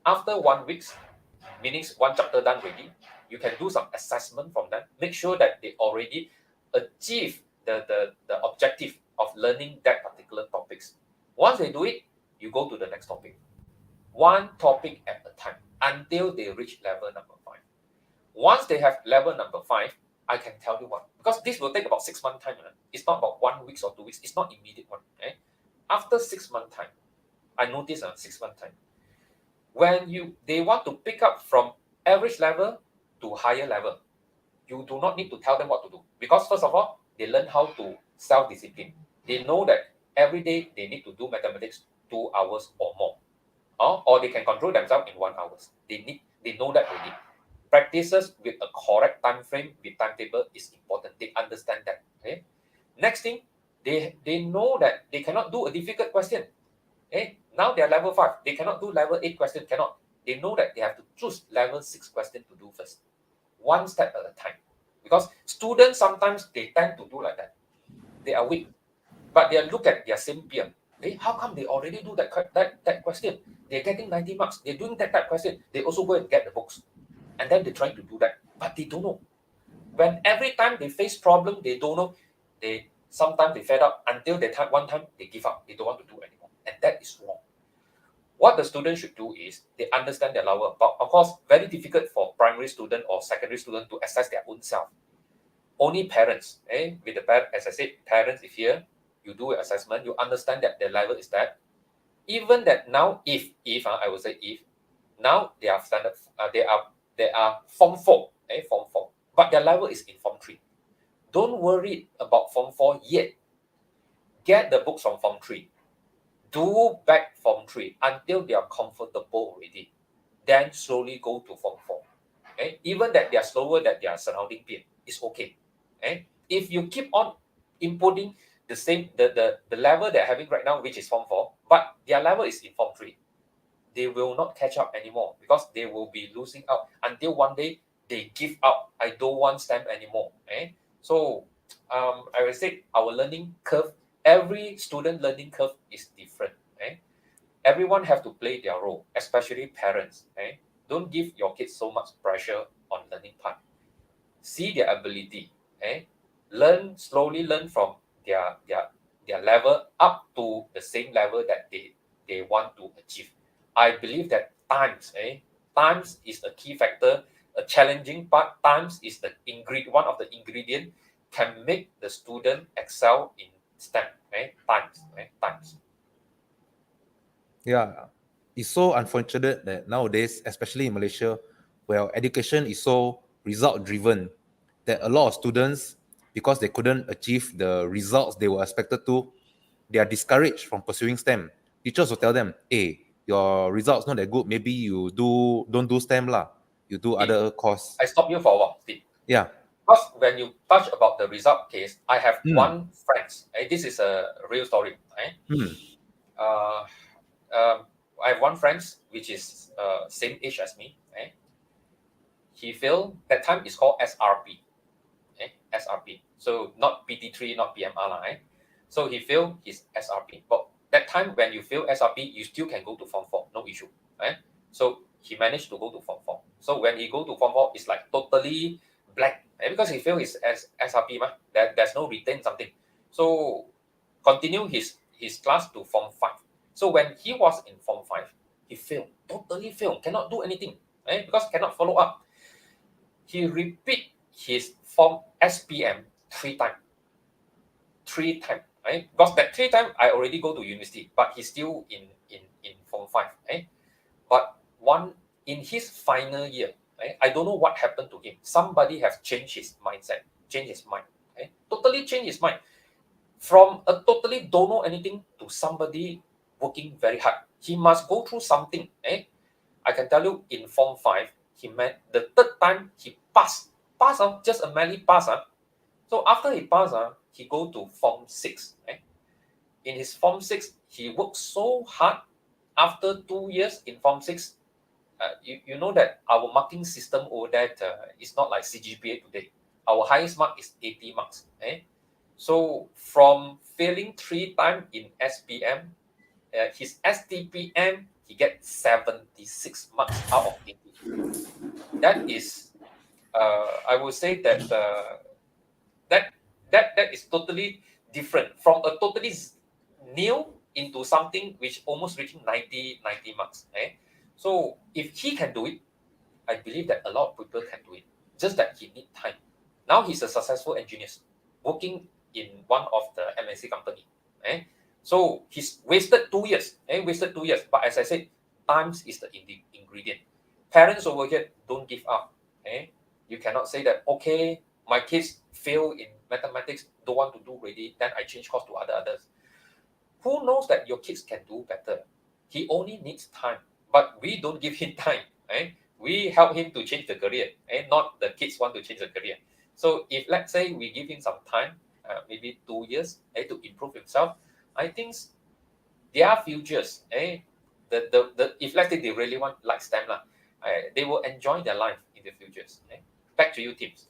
After 1 week, meaning one chapter done already. You can do some assessment from them, make sure that they already achieve the objective of learning that particular topics. Once they do it, you go to the next topic. One topic at a time until they reach level number 5. Once they have level number 5, I can tell you what, because this will take about 6 months time. It's not about 1 week or 2 weeks. It's not immediate one. Okay? After 6 months time, I notice 6 months time, when they want to pick up from average level to higher level, you do not need to tell them what to do, because first of all, they learn how to self-discipline. They know that every day they need to do mathematics 2 hours or more, or they can control themselves in 1 hour. They know that already. Practices with a correct time frame with timetable is important. They understand that. Okay. Next thing, they know that they cannot do a difficult question. Okay. Now they are level 5. They cannot do level 8 question. Cannot. They know that they have to choose level 6 question to do first. One step at a time. Because students sometimes they tend to do like that. They are weak, but they look at their same peer. Hey, how come they already do that question? They're getting 90 marks. They're doing that question. They also go and get the books. And then they try to do that. But they don't know. When every time they face problem, they don't know. Sometimes they fed up until one time they give up. They don't want to do anymore. And that is wrong. What the student should do is they understand their level. But of course, very difficult for primary student or secondary student to assess their own self. Only parents, with the parent, as I said, parents is here. You do an assessment. You understand that their level is that. Even that now, if I would say if now they are standard, they are form 4, form 4, but their level is in form 3. Don't worry about form 4 yet. Get the books from form 3. Do back form 3 until they are comfortable already. Then slowly go to form 4. Even that they are slower than their surrounding peer, it's okay. If you keep on inputting the same the level they're having right now, which is form 4, but their level is in form 3, they will not catch up anymore, because they will be losing out until one day they give up. I don't want STEM anymore. So I will say our learning curve, every student learning curve is different. Everyone have to play their role, especially parents. Don't give your kids so much pressure on learning part. See their ability. Slowly learn from their level up to the same level that they want to achieve. I believe that times is a key factor. A challenging part, times is one of the ingredient can make the student excel in STEM. Times. Yeah, it's so unfortunate that nowadays, especially in Malaysia, where education is so result driven, that a lot of students, because they couldn't achieve the results they were expected to, they are discouraged from pursuing STEM. Teachers will tell them, hey, your results not that good, maybe you don't do STEM lah, you do Steve, other course. I stop you for a while, Steve. Yeah. Because when you touch about the result case, I have Mm. one friend. This is a real story. Mm. Uh, I have one friend which is same age as me. He failed. That time is called SRP. SRP. So not PT3, not PMR lah. So he failed his SRP. But that time when you fail SRP, you still can go to Form 4, no issue. So he managed to go to Form 4. So when he go to Form 4, it's like totally blank. Because he failed his SRP, there's no retain something. So continue his class to Form 5. So when he was in Form 5, he failed, totally failed, cannot do anything, because cannot follow up. He repeat his form SPM 3 times. 3 times, because that 3 times I already go to university, but he's still in Form 5. But in his final year, I don't know what happened to him. Somebody has changed his mindset, changed his mind, totally changed his mind. From a totally don't know anything to somebody working very hard. He must go through something. I can tell you in Form 5, he met the 3rd time he passed. Just a merely pass. So after he passed, he go to Form 6. In his Form 6, he worked so hard. After 2 years in Form 6, you know that our marking system over that is not like CGPA today. Our highest mark is 80 marks. So from failing 3 times in SPM, his STPM, he get 76 marks out of 80. That is, I would say that that that is totally different from a totally new into something which almost reaching 90 marks. Eh? So if he can do it, I believe that a lot of people can do it. Just that he need time. Now he's a successful engineer working in one of the MNC company. Eh? So he's wasted 2 years. Wasted 2 years. But as I said, times is the ingredient. Parents over here don't give up. You cannot say that, okay, my kids fail in mathematics, don't want to do already, then I change course to others. Who knows that your kids can do better? He only needs time, but we don't give him time. We help him to change the career, not the kids want to change the career. So if let's say we give him some time, maybe 2 years, to improve himself, I think their futures, if let's say they really want like STEM, they will enjoy their life in the futures. Back to you, teams.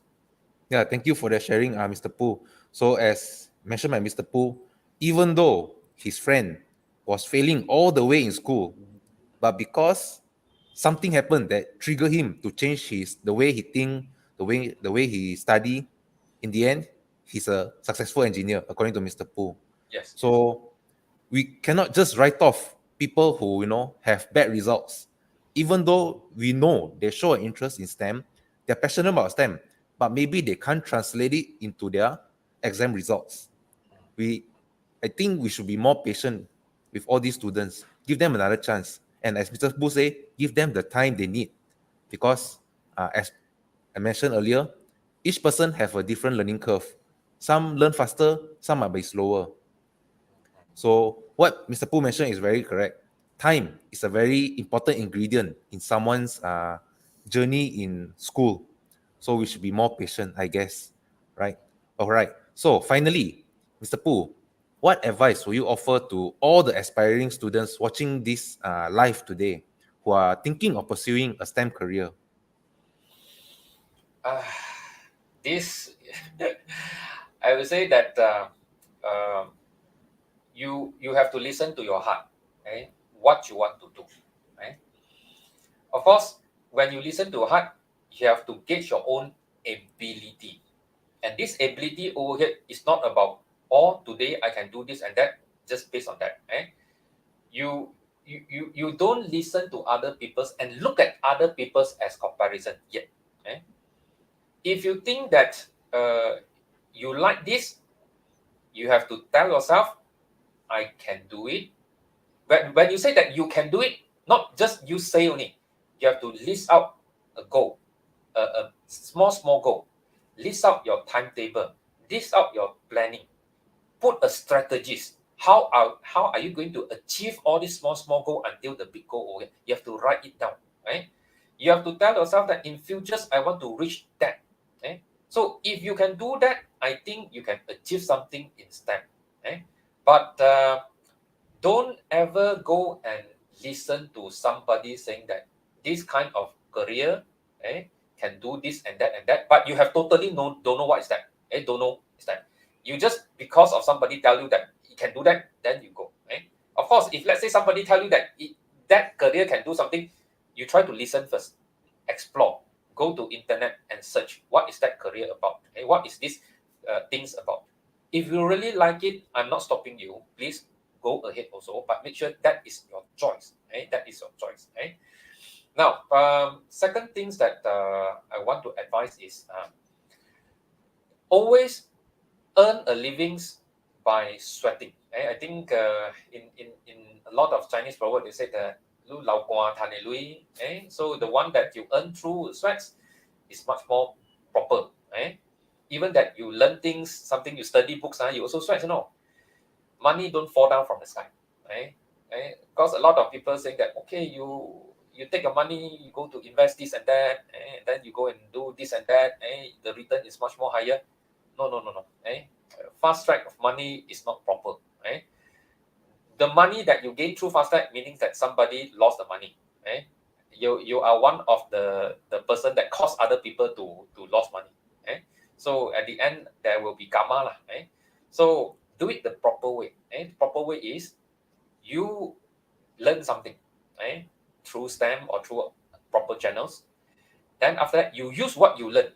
Yeah, thank you for the sharing, Mr. Poo. So as mentioned by Mr. Poo, even though his friend was failing all the way in school, but because something happened that triggered him to change the way he think, the way he study, in the end, he's a successful engineer, according to Mr. Poo. Yes. So we cannot just write off people who have bad results, even though we know they show an interest in STEM, they're passionate about STEM, but maybe they can't translate it into their exam results. We i think we should be more patient with all these students, give them another chance, and as Mr. Bu say, give them the time they need, because as I mentioned earlier, each person have a different learning curve. Some learn faster, some might be slower. So what Mr. Poo mentioned is very correct. Time is a very important ingredient in someone's journey in school. So we should be more patient, I guess. Right? All right. So finally, Mr. Poo, what advice will you offer to all the aspiring students watching this live today who are thinking of pursuing a STEM career? Uh, this, I would say that uh, you have to listen to your heart, what you want to do. Right? Of course, when you listen to your heart, you have to gauge your own ability. And this ability over here is not about, oh, today I can do this and that, just based on that. You don't listen to other people's and look at other people's as comparison yet. If you think that you like this, you have to tell yourself, I can do it. When you say that you can do it, not just you say only, you have to list out a goal, a small goal. List out your timetable, list out your planning, put a strategies. How are you going to achieve all these small goal until the big goal? Okay? You have to write it down, right? You have to tell yourself that in futures I want to reach that. Okay? So if you can do that, I think you can achieve something in STEM. Okay? But don't ever go and listen to somebody saying that this kind of career can do this and that, but you have totally don't know what is that. Don't know is that. You just because of somebody tell you that you can do that, then you go. Of course, if let's say somebody tell you that that career can do something, you try to listen first, explore, go to internet and search what is that career about. What is this things about? If you really like it, I'm not stopping you. Please go ahead also, but make sure that is your choice. That is your choice. Now, second things that I want to advise is always earn a living by sweating. I think in a lot of Chinese proverbs they say that "lu lao gua tan e lui." So the one that you earn through sweats is much more proper. Even that you learn things, something you study books, you also sweat. Money don't fall down from the sky. Because a lot of people saying that, okay, you take your money, you go to invest this and that, and then you go and do this and that, the return is much more higher. No. Fast track of money is not proper. The money that you gain through fast track meaning that somebody lost the money. You are one of the person that caused other people to lose money. So at the end there will be karma lah. So do it the proper way. The proper way is you learn something through STEM or through proper channels. Then after that, you use what you learn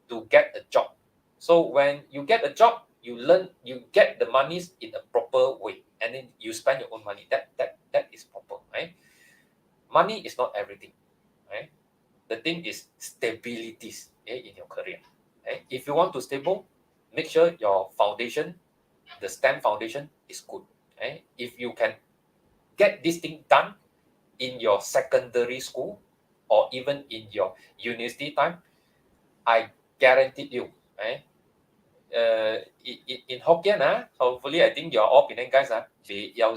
to get a job. So when you get a job, you learn, you get the monies in a proper way, and then you spend your own money. That is proper, right? Money is not everything, right? The thing is stabilities in your career. Okay? If you want to stable, make sure your foundation, the STEM foundation, is good. Okay? If you can get this thing done in your secondary school or even in your university time, I guarantee you, right? In Hokkien, hopefully, I think you're all Penang guys, be yao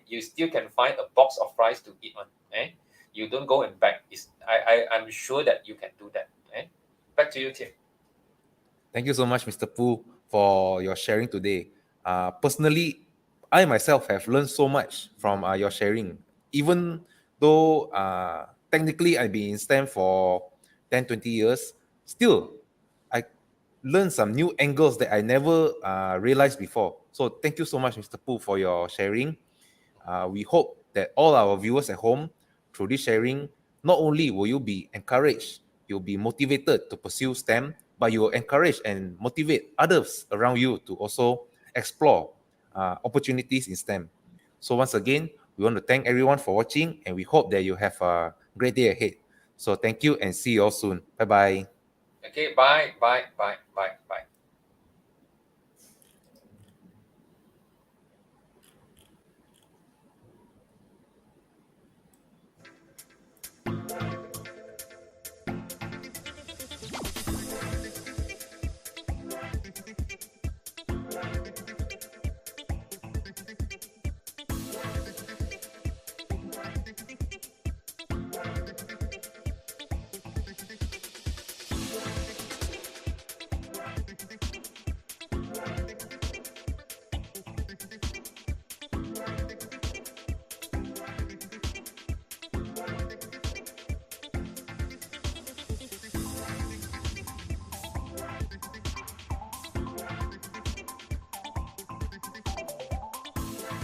you still can find a box of rice to eat on. You don't go and beg. I'm sure that you can do that. Back to you, Tim. Thank you so much, Mr. Pooh, for your sharing today. Personally, I myself have learned so much from your sharing. Even though technically I've been in STEM for 10, 20 years, still I learned some new angles that I never realized before. So thank you so much, Mr. Pooh, for your sharing. We hope that all our viewers at home, through this sharing, not only will you be encouraged, you'll be motivated to pursue STEM, but you will encourage and motivate others around you to also explore opportunities in STEM. So once again, we want to thank everyone for watching, and we hope that you have a great day ahead. So thank you and see you all soon. Bye bye. Okay, bye, bye, bye, bye, bye.